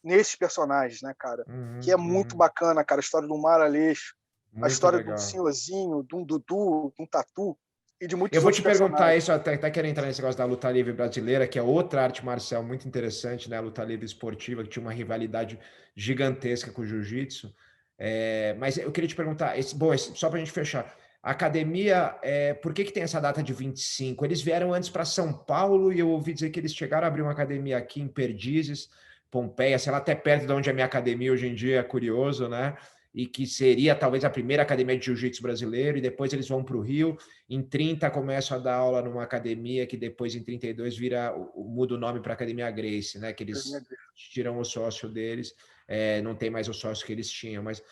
nesses personagens, né, cara? Que é muito bacana, cara. A história do Maraleixo, a história do Senhorzinho, do Dudu, do Tatu e de muitos Eu vou outros te perguntar personagens. isso, até quero entrar nesse negócio da luta livre brasileira, que é outra arte marcial muito interessante, né? A luta livre esportiva, que tinha uma rivalidade gigantesca com o jiu-jitsu. Mas eu queria te perguntar, só para a gente fechar, a academia, por que tem essa data de 25? Eles vieram antes para São Paulo e eu ouvi dizer que eles chegaram a abrir uma academia aqui em Perdizes, Pompeia, sei lá, até perto de onde é a minha academia hoje em dia, é curioso, né? E que seria talvez a primeira academia de jiu-jitsu brasileiro, e depois eles vão para o Rio. Em 30 começam a dar aula numa academia que depois em 32 muda o nome para Academia Gracie, né? Que eles tiram o sócio deles, não tem mais o sócio que eles tinham. Mas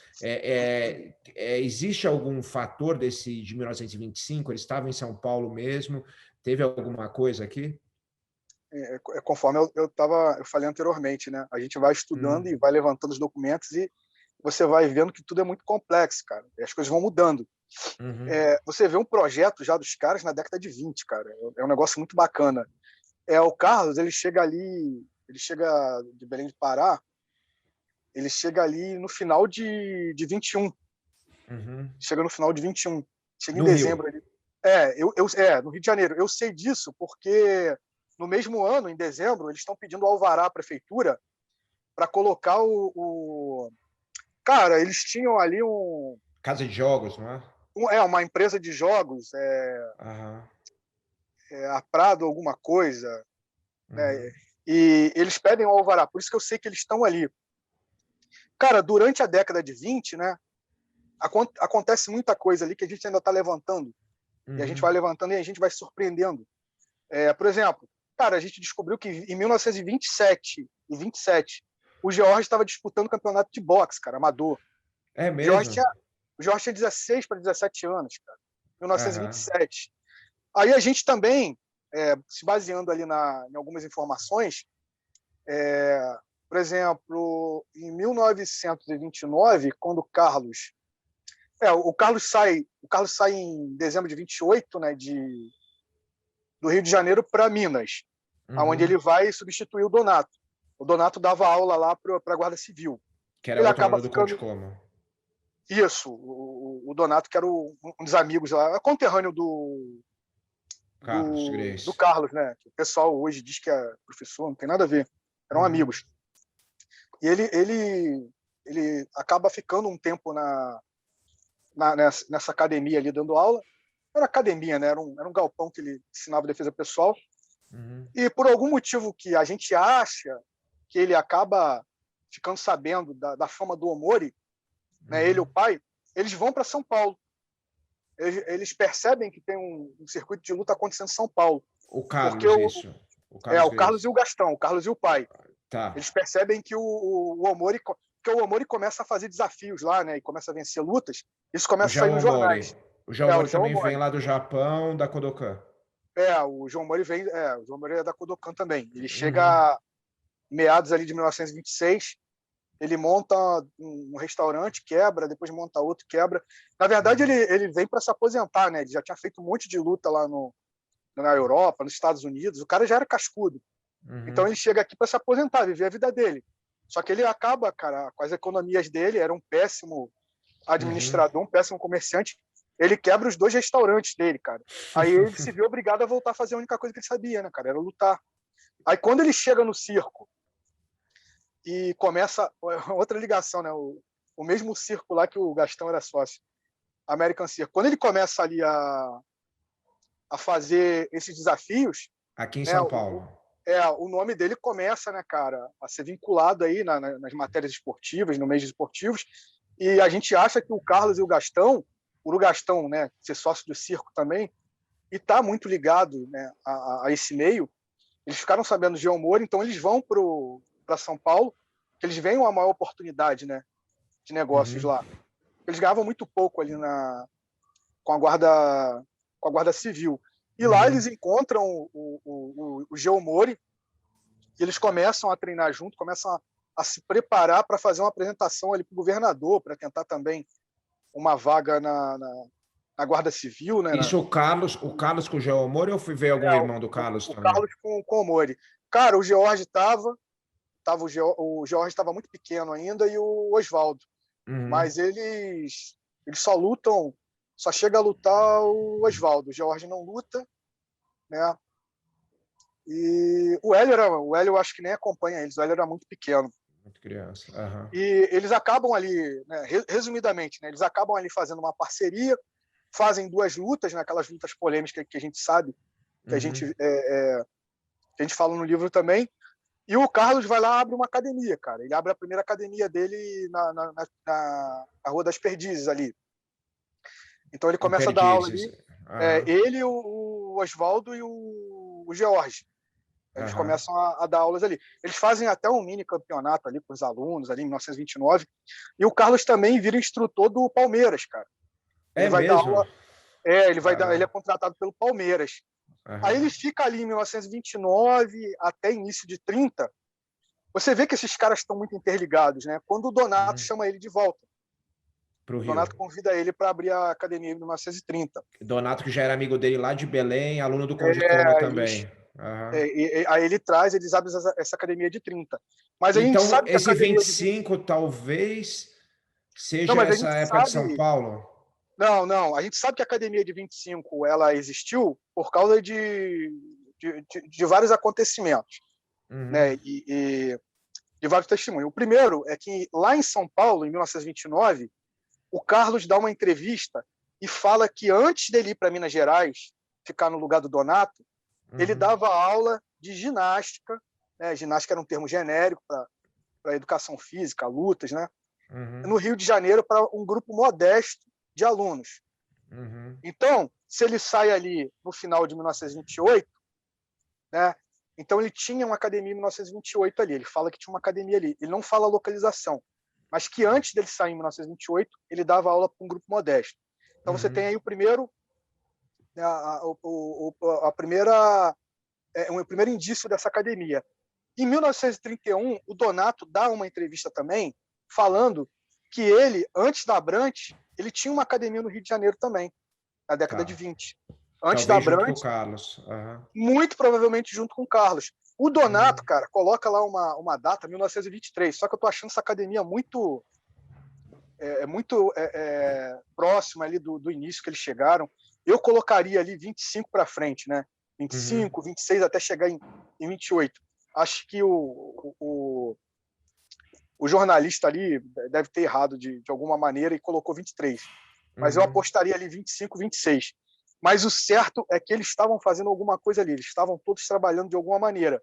existe algum fator desse de 1925? Eles estavam em São Paulo mesmo? Teve alguma coisa aqui? Conforme eu falei anteriormente, né? A gente vai estudando e vai levantando os documentos e você vai vendo que tudo é muito complexo, cara. E as coisas vão mudando. Você vê um projeto já dos caras na década de 20, cara. É um negócio muito bacana. O Carlos, ele chega de Belém do Pará, ele chega ali no final de 21. Chega no final de 21. Chega em No Rio. dezembro ali. No Rio de Janeiro. Eu sei disso porque no mesmo ano, em dezembro, eles estão pedindo alvará à prefeitura para colocar Cara, eles tinham ali Casa de jogos, não é? Uma empresa de jogos, a Prado alguma coisa, né? E eles pedem o alvará, por isso que eu sei que eles estão ali. Cara, durante a década de 20, né, acontece muita coisa ali que a gente ainda está levantando. E a gente vai levantando e a gente vai surpreendendo. Por exemplo, cara, a gente descobriu que em 1927 e 27, o George estava disputando o campeonato de boxe, cara, amador. É O George mesmo? tinha 16 para 17 anos, cara, 1927. Aí a gente também, se baseando ali em algumas informações, por exemplo, em 1929, quando o Carlos sai em dezembro de 28, né, do Rio de Janeiro para Minas, onde ele vai substituir o Donato. O Donato dava aula lá para a Guarda Civil. Que era Ele outro acaba aluno do Coach ficando... Como. Isso, o Donato, que era um dos amigos lá, conterrâneo Carlos do Grace. Carlos, né? Que o pessoal hoje diz que é professor, não tem nada a ver. Eram amigos. E ele acaba ficando um tempo nessa academia ali, dando aula. Era academia, né? Era um galpão que ele ensinava defesa pessoal. E por algum motivo que a gente acha que ele acaba ficando sabendo da fama do Omori, né? Ele e o pai, eles vão para São Paulo. Eles percebem que tem um circuito de luta acontecendo em São Paulo. O Carlos, Porque isso. O Carlos o Carlos Grace. e o Gastão, o Carlos e o pai. Tá. Eles percebem que o Omori, que o Omori começa a fazer desafios lá, né? E começa a vencer lutas. Isso começa a sair nos jornais. O João Mori O João também vem Omori. lá do Japão, da Kodokan. O João Mori vem. O João Mori é da Kodokan também. Ele chega meados ali de 1926. Ele monta um restaurante, quebra, depois monta outro, quebra. Na verdade, ele vem para se aposentar, né? Ele já tinha feito um monte de luta lá na Europa, nos Estados Unidos. O cara já era cascudo. Então ele chega aqui para se aposentar, viver a vida dele. Só que ele acaba, cara, com as economias dele, era um péssimo administrador, um péssimo comerciante. Ele quebra os 2 restaurantes dele, cara. Aí ele se viu obrigado a voltar a fazer a única coisa que ele sabia, né, cara? Era lutar. Aí quando ele chega no circo e começa outra ligação, né? O mesmo circo lá que o Gastão era sócio, American Circo. Quando ele começa ali a fazer esses desafios, Aqui em né, São Paulo. o nome dele começa, né, cara, a ser vinculado aí nas matérias esportivas, no meios esportivos, e a gente acha que o Carlos e o Gastão, né, ser sócio do circo também, e está muito ligado, né, a esse meio. Eles ficaram sabendo de Geomori, então eles vão para São Paulo, que eles veem uma maior oportunidade, né, de negócios lá. Eles ganhavam muito pouco ali com a guarda civil. E lá eles encontram o Geomori, e eles começam a treinar junto, começam a se preparar para fazer uma apresentação ali para o governador, para tentar também uma vaga na Guarda Civil, né? Isso o Carlos com o Geomori ou fui ver algum irmão do Carlos O também? Carlos com o Mori. Cara, o George o George estava muito pequeno ainda e o Oswaldo. Mas eles só lutam, só chega a lutar o Oswaldo. O George não luta, né? E o Hélio eu acho que nem acompanha eles, o Hélio era muito pequeno. Muito criança. Uhum. E eles acabam ali, né, resumidamente, né, eles acabam ali fazendo uma parceria, fazem 2 lutas, né, aquelas lutas polêmicas que a gente sabe, que a gente fala no livro também. E o Carlos vai lá e abre uma academia, cara. Ele abre a primeira academia dele na Rua das Perdizes ali. Então ele Em começa a dar aula ali. Perdizes. Ele, o Oswaldo e o George. Eles começam a dar aulas ali. Eles fazem até um mini campeonato ali com os alunos, ali em 1929. E o Carlos também vira instrutor do Palmeiras, cara. Ele É vai dar mesmo? aula. Ele é contratado pelo Palmeiras. Aí ele fica ali em 1929 até início de 30. Você vê que esses caras estão muito interligados, né? Quando o Donato chama ele de volta. Pro O Rio. Donato convida ele para abrir a academia em 1930. Donato, que já era amigo dele lá de Belém, aluno do Conde Coma também. Aí eles abrem essa academia de 30. Mas a gente Então, sabe que a esse academia de 20... 25 talvez Não, seja mas a essa gente época de São sabe... Paulo? Não. A gente sabe que a academia de 25 ela existiu por causa de vários acontecimentos, né? E de vários testemunhos. O primeiro é que lá em São Paulo, em 1929, o Carlos dá uma entrevista e fala que antes dele ir para Minas Gerais, ficar no lugar do Donato, ele dava aula de ginástica, né? Ginástica era um termo genérico para educação física, lutas, né? No Rio de Janeiro, para um grupo modesto de alunos. Então, se ele sai ali no final de 1928, né? Então ele tinha uma academia em 1928 ali. Ele fala que tinha uma academia ali. Ele não fala a localização, mas que antes dele sair em 1928, ele dava aula para um grupo modesto. Então você tem aí o primeiro, né, o primeiro indício dessa academia. Em 1931, o Donato dá uma entrevista também, falando que ele, antes da Abrantes, ele tinha uma academia no Rio de Janeiro também, na década de 20. Antes da Talvez junto com o Abrantes, Carlos. muito provavelmente junto com o Carlos. O Donato, cara, coloca lá uma data, 1923, só que eu tô achando essa academia muito próxima ali do início que eles chegaram. Eu colocaria ali 25 para frente, né? 25, 26, até chegar em 28. Acho que o jornalista ali deve ter errado de alguma maneira e colocou 23. Mas eu apostaria ali 25, 26. Mas o certo é que eles estavam fazendo alguma coisa ali, eles estavam todos trabalhando de alguma maneira.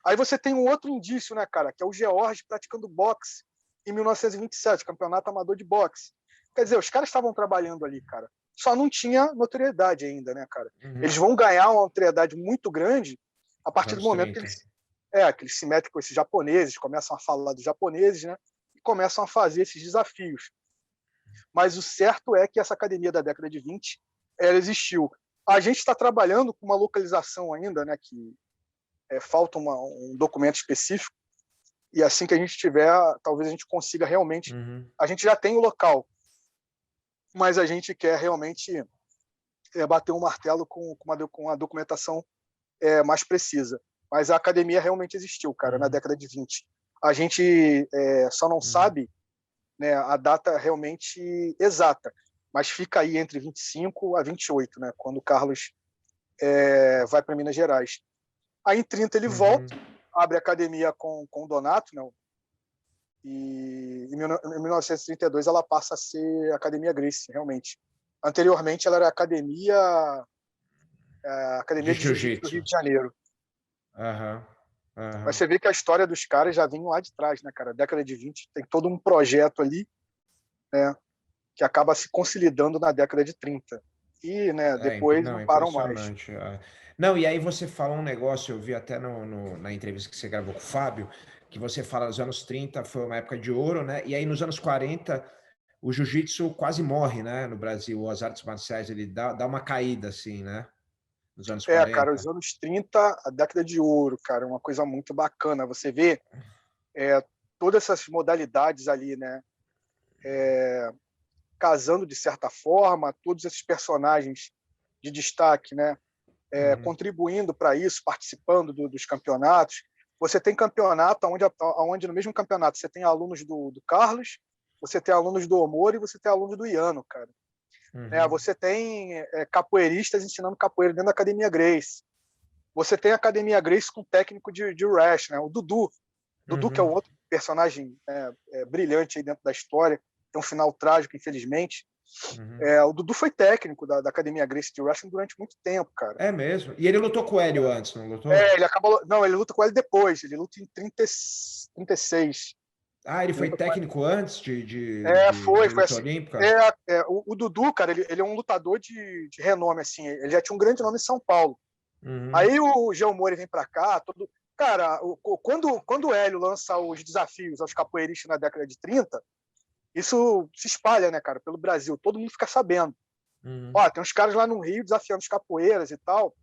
Aí você tem um outro indício, né, cara, que é o George praticando boxe em 1927, campeonato amador de boxe. Quer dizer, os caras estavam trabalhando ali, cara. Só não tinha notoriedade ainda, né, cara? Eles vão ganhar uma notoriedade muito grande a partir do momento que eles se metem com esses japoneses, começam a falar dos japoneses, né? E começam a fazer esses desafios. Mas o certo é que essa academia da década de 20, ela existiu. A gente está trabalhando com uma localização ainda, né? Que falta um documento específico. E assim que a gente tiver, talvez a gente consiga realmente. A gente já tem o local, mas a gente quer realmente bater um martelo com uma documentação mais precisa. Mas a academia realmente existiu, cara, na década de 20. A gente só não sabe, né, a data realmente exata, mas fica aí entre 25 a 28, né, quando o Carlos vai para Minas Gerais. Aí em 30 ele volta, abre a academia com o Donato, né, e em 1932 ela passa a ser Academia Gracie, realmente. Anteriormente ela era Academia a Academia De de Jiu-Jitsu do Rio jiu-jitsu. de Janeiro. Aham, Mas aham. você vê que a história dos caras já vem lá de trás, né, cara? Década de 20 tem todo um projeto ali, né, que acaba se consolidando na década de 30. E, né, depois Não, não é param mais. impressionante. Não, e aí você fala um negócio, eu vi até na entrevista que você gravou com o Fábio, que você fala nos anos 30 foi uma época de ouro, né? E aí nos anos 40 o jiu-jitsu quase morre, né? No Brasil, as artes marciais, ele dá uma caída, assim, né? Nos anos Cara, os 40. anos 30, a década de ouro, cara, uma coisa muito bacana. Você vê todas essas modalidades ali, né, casando de certa forma, todos esses personagens de destaque, né, Uhum, contribuindo para isso, participando dos campeonatos. Você tem campeonato onde no mesmo campeonato você tem alunos do Carlos, você tem alunos do Omori e você tem alunos do Iano, cara. uhum, Você tem capoeiristas ensinando capoeira dentro da Academia Grace. Você tem a Academia Grace com técnico de wrestling, né? O Dudu. Dudu, que é um uhum, outro personagem brilhante aí dentro da história, tem um final trágico, infelizmente. uhum. O Dudu foi técnico da Academia Grace de wrestling durante muito tempo, cara. É mesmo. E ele lutou com o Hélio antes, não lutou? Ele acabou. Não, ele luta com ele depois. Ele luta em 36. Ah, ele Ele foi luta com técnico antes de foi luta assim. olímpica? O Dudu, cara, ele é um lutador de renome, assim. Ele já tinha um grande nome em São Paulo. Uhum, Aí o Jean Mori vem para cá, todo. Cara, quando o Hélio lança os desafios aos capoeiristas na década de 30, isso se espalha, né, cara, pelo Brasil. Todo mundo fica sabendo. uhum, Ó, tem uns caras lá no Rio desafiando os capoeiras e tal.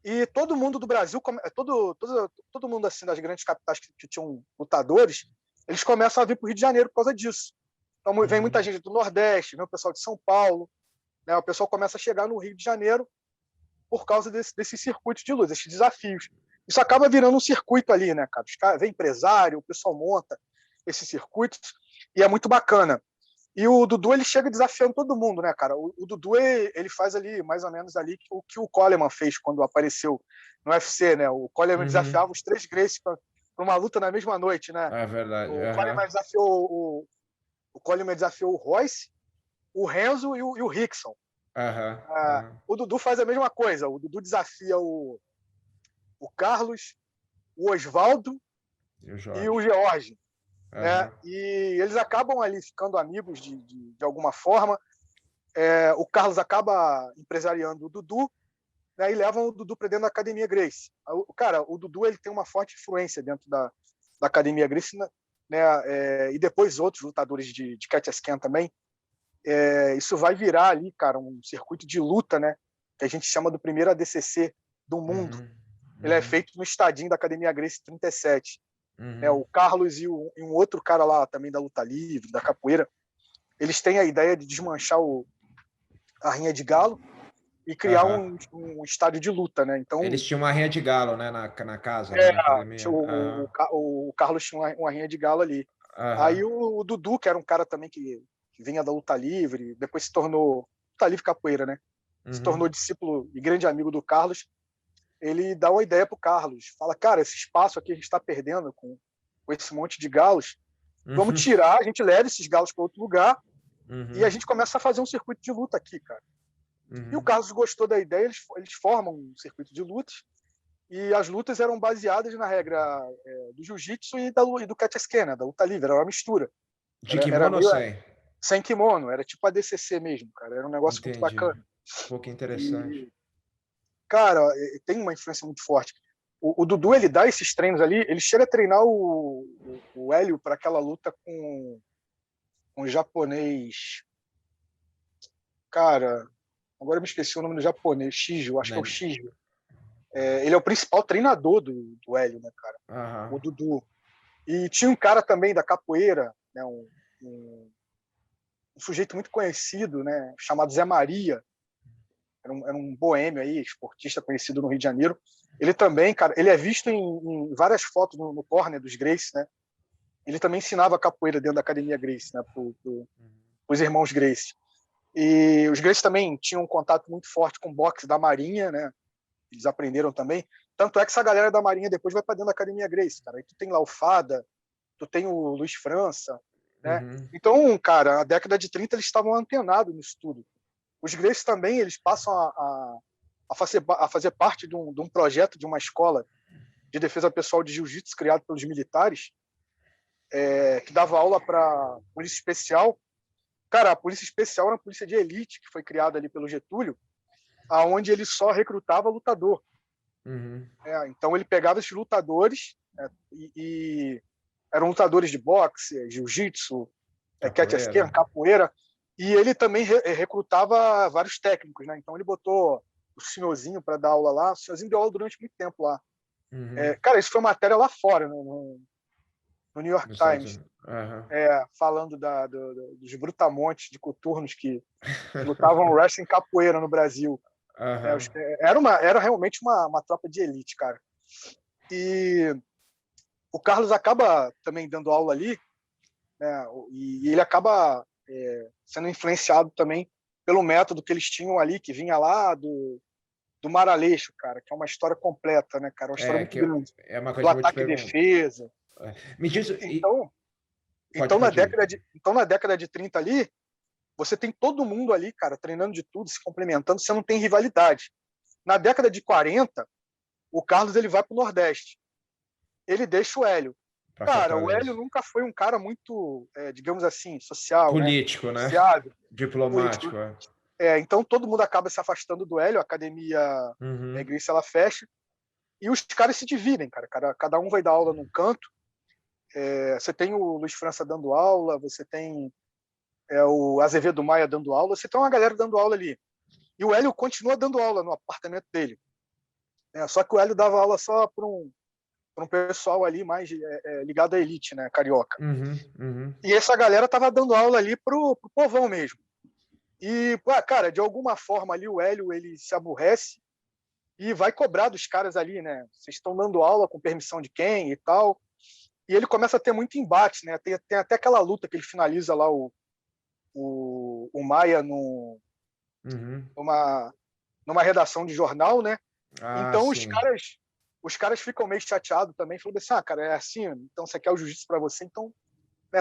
E todo mundo do Brasil, todo mundo assim das grandes capitais que tinham lutadores, eles começam a vir para o Rio de Janeiro por causa disso. Então vem muita uhum, gente do Nordeste, vem o pessoal de São Paulo, né? O pessoal começa a chegar no Rio de Janeiro por causa desses circuitos de luz, desses desafios. Isso acaba virando um circuito ali, né, cara? Vem empresário, o pessoal monta esses circuitos e é muito bacana. E o Dudu, ele chega desafiando todo mundo, né, cara? O Dudu, ele faz ali, mais ou menos ali, o que o Coleman fez quando apareceu no UFC, né? O Coleman uhum. desafiava os três Gracie para uma luta na mesma noite, né? É verdade. O Aham, Coleman desafiou o Coleman desafiou o Royce, o Renzo e o Rickson. aham, aham. O Dudu faz a mesma coisa. O Dudu desafia o Carlos, o Oswaldo E o e o Jorge? George, né? Aham. E eles acabam ali ficando amigos de alguma forma. O Carlos acaba empresariando o Dudu, né, e levam o Dudu para dentro da Academia Grace. Cara, o Dudu ele tem uma forte influência dentro da Academia Grace, né, e depois outros lutadores de Catch as Can também. Isso vai virar ali, cara, um circuito de luta, né, que a gente chama do primeiro ADCC do mundo. Uhum, Ele é uhum, feito no estadinho da Academia Grace 37. uhum. O Carlos e um outro cara lá também da luta livre, da capoeira, eles têm a ideia de desmanchar a Rinha de Galo e criar Aham. um estádio de luta, né? Eles Então, tinham uma rinha de galo, né, na casa, né, na academia. Aham, o Carlos tinha uma Rinha de Galo ali. aham. Aí o Dudu, que era um cara também que vinha da luta livre, depois se tornou luta livre capoeira, né? Se Uhum, tornou discípulo e grande amigo do Carlos. Ele dá uma ideia pro Carlos. Fala, cara, esse espaço aqui a gente está perdendo com esse monte de galos. Vamos uhum, tirar, a gente leva esses galos para outro lugar e a uhum, gente começa a fazer um circuito de luta aqui, cara. E o uhum. Carlos gostou da ideia, eles formam um circuito de lutas e as lutas eram baseadas na regra do jiu-jitsu e do catch-can, né, da luta livre, era uma mistura. De Era kimono ou meio sem? sem kimono, era tipo a DCC mesmo, cara. Era um negócio muito Entendi. bacana. Pô, que interessante. E, cara, tem uma influência muito forte. O Dudu, ele dá esses treinos ali, ele chega a treinar o Hélio para aquela luta com o japonês. Cara, agora eu me esqueci o nome do japonês, Shijo, acho que é o Né? Shijo. Ele é o principal treinador do Hélio, né, cara? Aham. O Dudu. E tinha um cara também da capoeira, né, um sujeito muito conhecido, né, chamado Zé Maria, era um boêmio aí, esportista conhecido no Rio de Janeiro. Ele também, cara, ele é visto em várias fotos no corner dos Gracie, né? Ele também ensinava capoeira dentro da academia Gracie, né, os irmãos Gracie. E os Gracie também tinham um contato muito forte com o boxe da Marinha, né? Eles aprenderam também. Tanto é que essa galera da Marinha depois vai para dentro da academia Gracie, cara. Aí tu tem lá o Fada, tu tem o Luiz França, né? Uhum. Então, cara, na década de 30 eles estavam antenados nisso tudo. Os Gracie também, eles passam a fazer parte de um projeto de uma escola de defesa pessoal de jiu-jitsu criado pelos militares, que dava aula para polícia especial. Cara, a polícia especial era uma polícia de elite que foi criada ali pelo Getúlio, aonde ele só recrutava lutador. Uhum. Então ele pegava esses lutadores e eram lutadores de boxe, jiu-jitsu, catch esquerda, capoeira, e ele também recrutava vários técnicos, né? Então ele botou o senhorzinho para dar aula lá. O senhorzinho deu aula durante muito tempo lá. Uhum. Cara, isso foi matéria lá fora, no New York Times, falando dos brutamontes de coturnos que lutavam wrestling capoeira no Brasil. Era realmente uma tropa de elite, cara. E o Carlos acaba também dando aula ali, né? E ele acaba sendo influenciado também pelo método que eles tinham ali, que vinha lá do Maraleixo, cara, que é uma história completa, né, cara? Uma história muito grande. É uma coisa do que eu vou te ataque e defesa. Me diz, então, na década de 30 ali, você tem todo mundo ali, cara, treinando de tudo, se complementando, você não tem rivalidade. Na década de 40, o Carlos ele vai para o Nordeste. Ele deixa o Hélio. Cara, o Hélio nunca foi um cara muito, digamos assim, social, político, né? Sociável, Diplomático. Político. Então todo mundo acaba se afastando do Hélio, a academia Grécia ela fecha, e os caras se dividem, cara. Cada um vai dar aula num canto. Você tem o Luiz França dando aula, você tem o Azevedo Maia dando aula, você tem uma galera dando aula ali. E o Hélio continua dando aula no apartamento dele. Só que o Hélio dava aula só para um pessoal ali mais ligado à elite, né, carioca. E essa galera tava dando aula ali pro povão mesmo. E, cara, de alguma forma ali o Hélio ele se aborrece e vai cobrar dos caras ali, né? Vocês estão dando aula com permissão de quem e tal. E ele começa a ter muito embate, né? Tem até aquela luta que ele finaliza lá o Maia numa redação de jornal, né? Então os caras ficam meio chateados também, falando assim, cara, é assim, então você quer o jiu-jitsu para você, então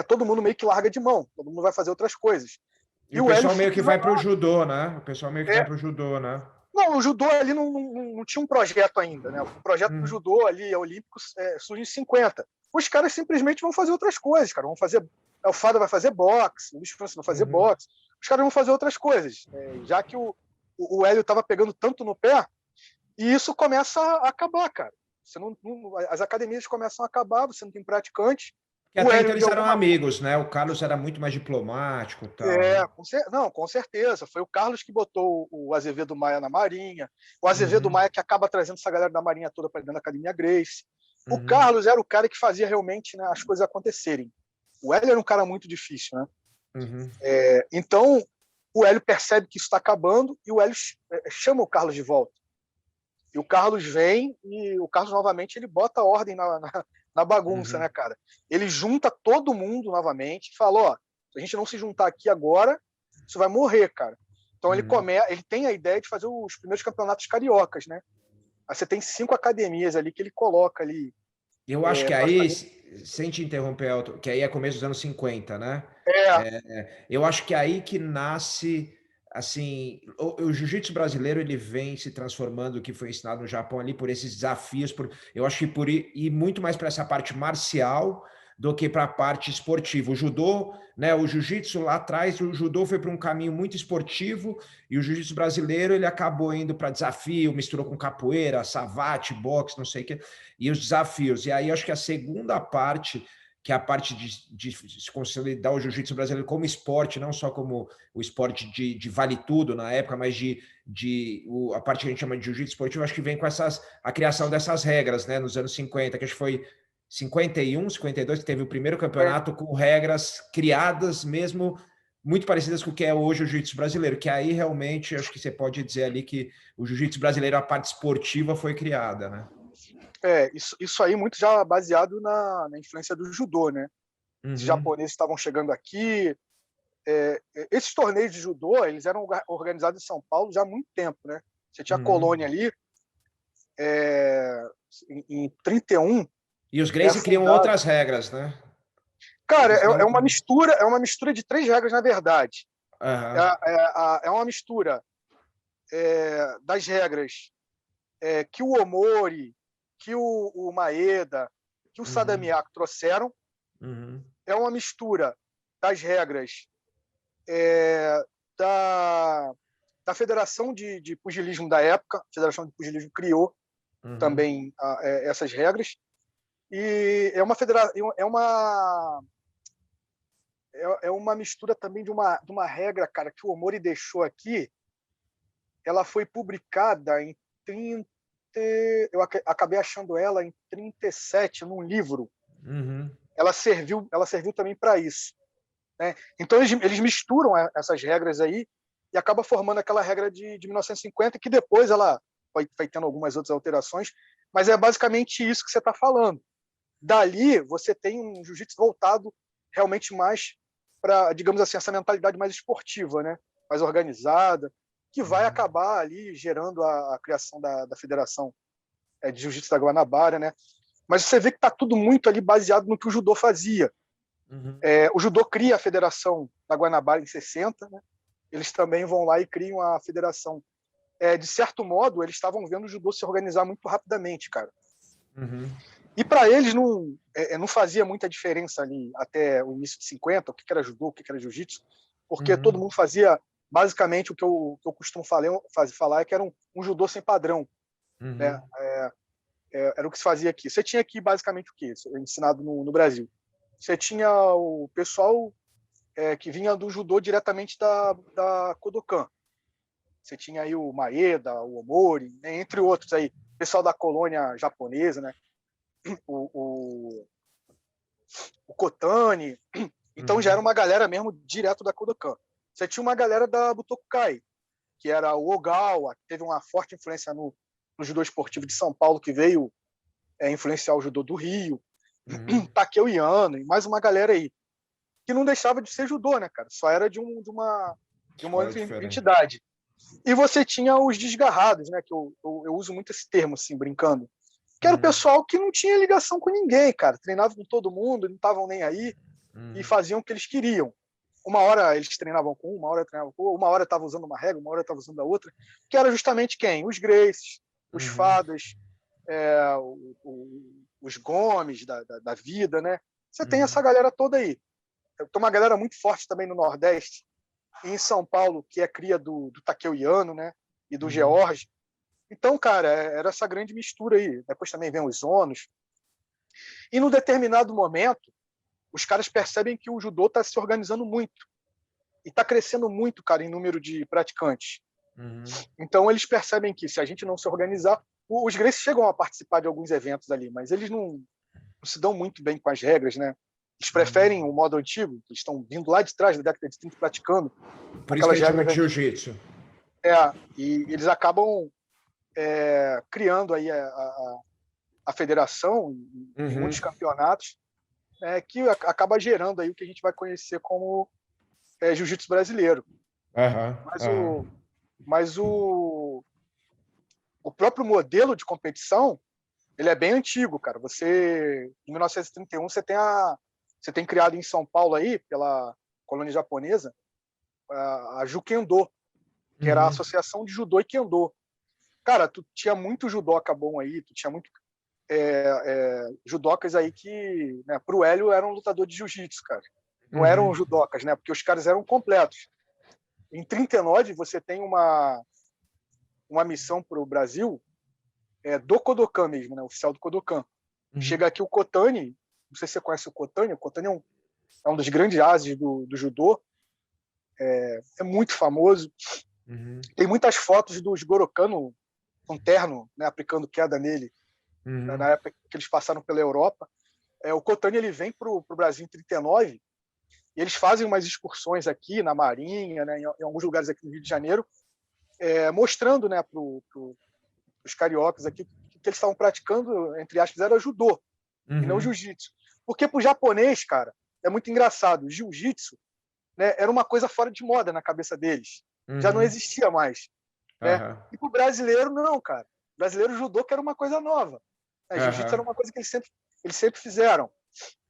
todo mundo meio que larga de mão, todo mundo vai fazer outras coisas. E o pessoal meio que vai para o judô, né? O pessoal meio que vai para o judô, né? Não, o judô ali não tinha um projeto ainda, né? O projeto do judô ali, olímpico, surge em 50. Os caras simplesmente vão fazer outras coisas, cara. Vão fazer. O Fada vai fazer boxe, o Luiz França vai fazer boxe. Os caras vão fazer outras coisas, já que o Hélio estava pegando tanto no pé, e isso começa a acabar, cara. As academias começam a acabar, você não tem praticante. E até então eles eram amigos, né? O Carlos era muito mais diplomático. Tal, né? Com certeza. Foi o Carlos que botou o Azevedo Maia na Marinha. O Azevedo Maia que acaba trazendo essa galera da Marinha toda para dentro da Academia Gracie. O Carlos era o cara que fazia realmente, né, as coisas acontecerem. O Hélio era um cara muito difícil, né? Então, o Hélio percebe que isso está acabando e o Hélio chama o Carlos de volta. E o Carlos vem e o Carlos novamente ele bota a ordem na bagunça, né, cara? Ele junta todo mundo novamente e fala, se a gente não se juntar aqui agora, isso vai morrer, cara. Então ele tem a ideia de fazer os primeiros campeonatos cariocas, né? Aí você tem 5 academias ali que ele coloca ali. Eu acho que aí, sem te interromper, Elton, que aí é começo dos anos 50, né? Eu acho que aí que nasce, assim, o jiu-jitsu brasileiro, ele vem se transformando, o que foi ensinado no Japão ali, por esses desafios, eu acho que por ir muito mais para essa parte marcial do que para a parte esportiva. O judô, né, o jiu-jitsu lá atrás, o judô foi para um caminho muito esportivo e o jiu-jitsu brasileiro ele acabou indo para desafio, misturou com capoeira, savate, boxe, não sei o que, e os desafios. E aí acho que a segunda parte, que é a parte de se consolidar o jiu-jitsu brasileiro como esporte, não só como o esporte de vale tudo na época, mas a parte que a gente chama de jiu-jitsu esportivo, acho que vem com a criação dessas regras, né, nos anos 50, que acho que foi 51, 52, que teve o primeiro campeonato com regras criadas mesmo muito parecidas com o que é hoje o jiu-jitsu brasileiro, que aí realmente acho que você pode dizer ali que o jiu-jitsu brasileiro, a parte esportiva foi criada, né? Isso aí muito já baseado na influência do judô, né? Os japoneses estavam chegando aqui. Esses torneios de judô, eles eram organizados em São Paulo já há muito tempo, né? Você tinha a Colônia ali, em 31. E os Gracie criam outras regras, né? Cara, é uma mistura de 3 regras, na verdade. É uma mistura das regras que o Omori, que o Maeda, que o Sadamiak trouxeram. É uma mistura das regras da Federação de Pugilismo da época. A Federação de Pugilismo criou também essas regras. E é uma mistura também de uma regra, cara, que o Omori deixou aqui. Ela foi publicada em 30. Eu acabei achando ela em 37 num livro. Ela serviu também para isso, né? Então eles misturam essas regras aí e acaba formando aquela regra de 1950, que depois ela vai tendo algumas outras alterações, mas é basicamente isso que você está falando. Dali você tem um jiu-jitsu voltado realmente mais para, digamos assim, essa mentalidade mais esportiva, né? Mais organizada, que vai acabar ali gerando a criação da Federação de Jiu-Jitsu da Guanabara, né? Mas você vê que está tudo muito ali baseado no que o judô fazia. O judô cria a Federação da Guanabara em 60, né? Eles também vão lá e criam a Federação. De certo modo, eles estavam vendo o judô se organizar muito rapidamente, cara. E para eles não fazia muita diferença ali até o início de 50, o que era judô, o que era jiu-jitsu, porque todo mundo fazia basicamente o que eu costumo falar é que era um judô sem padrão. Né? Era o que se fazia aqui. Você tinha aqui basicamente o quê? Ensinado no Brasil. Você tinha o pessoal que vinha do judô diretamente da Kodokan. Você tinha aí o Maeda, o Omori, né? Entre outros aí, pessoal da colônia japonesa, né? O Kotani. Então já era uma galera mesmo direto da Kodokan. Você tinha uma galera da Butokukai, que era o Ogawa, que teve uma forte influência no judô esportivo de São Paulo, que veio influenciar o judô do Rio. Takeo Yano e mais uma galera aí, que não deixava de ser judô, né, cara? Só era de uma outra entidade. E você tinha os desgarrados, né, que eu uso muito esse termo, assim, brincando, que era o pessoal que não tinha ligação com ninguém, cara. Treinava com todo mundo, não estavam nem aí e faziam o que eles queriam. Uma hora eles treinavam com uma hora treinavam com uma hora estava usando uma regra, uma hora estava usando a outra, que era justamente quem? Os Gracies, os Fadas, os Gomes da vida, né? Você tem essa galera toda aí. Tem uma galera muito forte também no Nordeste, e em São Paulo, que é cria do Takeo Yano, né? E do George. Então, cara, era essa grande mistura aí. Depois também vem os Onos. E num determinado momento, os caras percebem que o judô está se organizando muito. E está crescendo muito, cara, em número de praticantes. Então, eles percebem que se a gente não se organizar... Os Gracies chegam a participar de alguns eventos ali, mas eles não se dão muito bem com as regras, né? Eles preferem o modo antigo, eles estão vindo lá de trás da década de 30 praticando. Por isso que a gente chama de jiu-jitsu. E eles acabam criando aí a federação em muitos campeonatos, que acaba gerando aí o que a gente vai conhecer como jiu-jitsu brasileiro. Mas o próprio modelo de competição, ele é bem antigo, cara. Em 1931, você tem criado em São Paulo aí, pela colônia japonesa, a Jukendo, que era a Associação de Judô e Kendo. Cara, tu tinha muito judoca bom aí, tu tinha muito judocas aí que, né, pro Hélio eram lutador de jiu-jitsu, cara. Não eram judocas, né? Porque os caras eram completos. Em 39, você tem uma missão pro Brasil do Kodokan mesmo, né? Oficial do Kodokan. Chega aqui o Kotani, não sei se você conhece o Kotani é um dos grandes ases do judô, é muito famoso. Tem muitas fotos dos Gorokano com terno, né, aplicando queda nele, na época que eles passaram pela Europa. O Kotani ele vem para o Brasil em 39 e eles fazem umas excursões aqui na Marinha, né, em alguns lugares aqui no Rio de Janeiro, mostrando, né, para os cariocas aqui que eles estavam praticando, entre aspas, era judô e não jiu-jitsu. Porque para o japonês, cara, é muito engraçado. O jiu-jitsu, né, era uma coisa fora de moda na cabeça deles. Já não existia mais. Né? E para o brasileiro, não, cara. O brasileiro, judô que era uma coisa nova. Jiu-jitsu era uma coisa que eles sempre fizeram.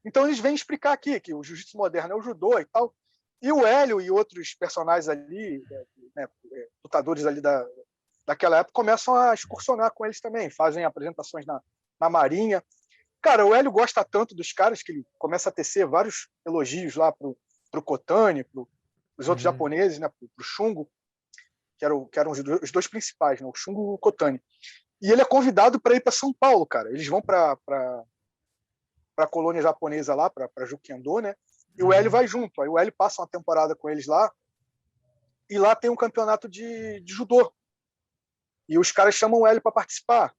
Então eles vêm explicar aqui que o jiu-jitsu moderno é o judô e tal. E o Hélio e outros personagens ali, né, lutadores ali daquela época começam a excursionar com eles também, fazem apresentações na Marinha. Cara, o Hélio gosta tanto dos caras que ele começa a tecer vários elogios lá pro Kotani, os outros japoneses, né, pro Shungo, que eram os dois principais, né, o Shungo e o Kotani. E ele é convidado para ir para São Paulo, cara. Eles vão para a colônia japonesa lá, para Jukendo, né? E o Hélio vai junto. Aí o Hélio passa uma temporada com eles lá, e lá tem um campeonato de judô. E os caras chamam o Hélio para participar.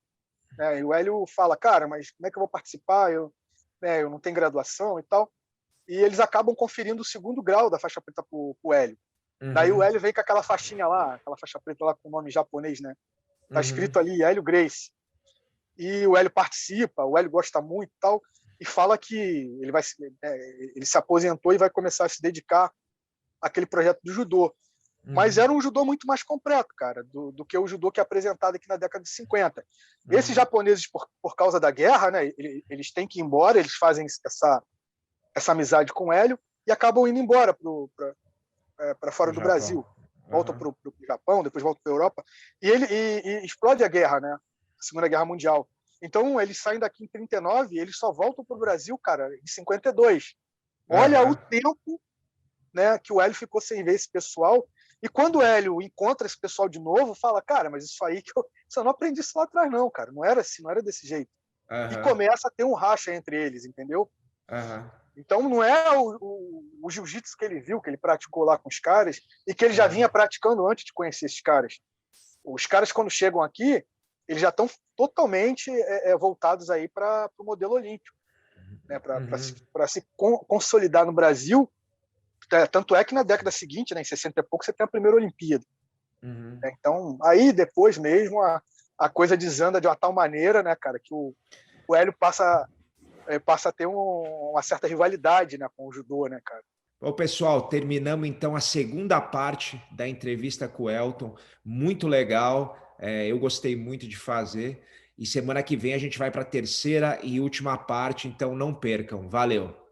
Né? E o Hélio fala, cara, mas como é que eu vou participar? Eu não tenho graduação e tal. E eles acabam conferindo o segundo grau da faixa preta pro Hélio. Daí o Hélio vem com aquela faixinha lá, aquela faixa preta lá com o nome japonês, né? Tá escrito ali, Hélio Gracie. E o Hélio participa, o Hélio gosta muito e tal, e fala que ele se aposentou e vai começar a se dedicar àquele projeto do judô. Mas era um judô muito mais completo, cara, do que o judô que é apresentado aqui na década de 50. Esses japoneses, por causa da guerra, né, eles têm que ir embora, eles fazem essa amizade com o Hélio e acabam indo embora para fora do Brasil. Voltam para o Japão, depois voltam para a Europa. E explode a guerra, né? A Segunda Guerra Mundial. Então, eles saem daqui em 39 e eles só voltam para o Brasil, cara, em 52. Olha o tempo, né, que o Hélio ficou sem ver esse pessoal. E quando o Hélio encontra esse pessoal de novo, fala, cara, mas isso aí eu não aprendi isso lá atrás, não, cara. Não era assim, não era desse jeito. E começa a ter um racha entre eles, entendeu? Então, não é o jiu-jitsu que ele viu, que ele praticou lá com os caras, e que ele já vinha praticando antes de conhecer esses caras. Os caras, quando chegam aqui, eles já estão totalmente voltados aí para o modelo olímpico, né? Para se consolidar no Brasil. Tanto é que na década seguinte, né, em 60 e pouco, você tem a primeira Olimpíada. Então, aí depois mesmo, a coisa desanda de uma tal maneira, né, cara, que o Hélio passa a ter uma certa rivalidade, né, com o judô, né, cara. Bom, pessoal, terminamos então a segunda parte da entrevista com o Elton. Muito legal, eu gostei muito de fazer. E semana que vem a gente vai para a terceira e última parte, então não percam. Valeu!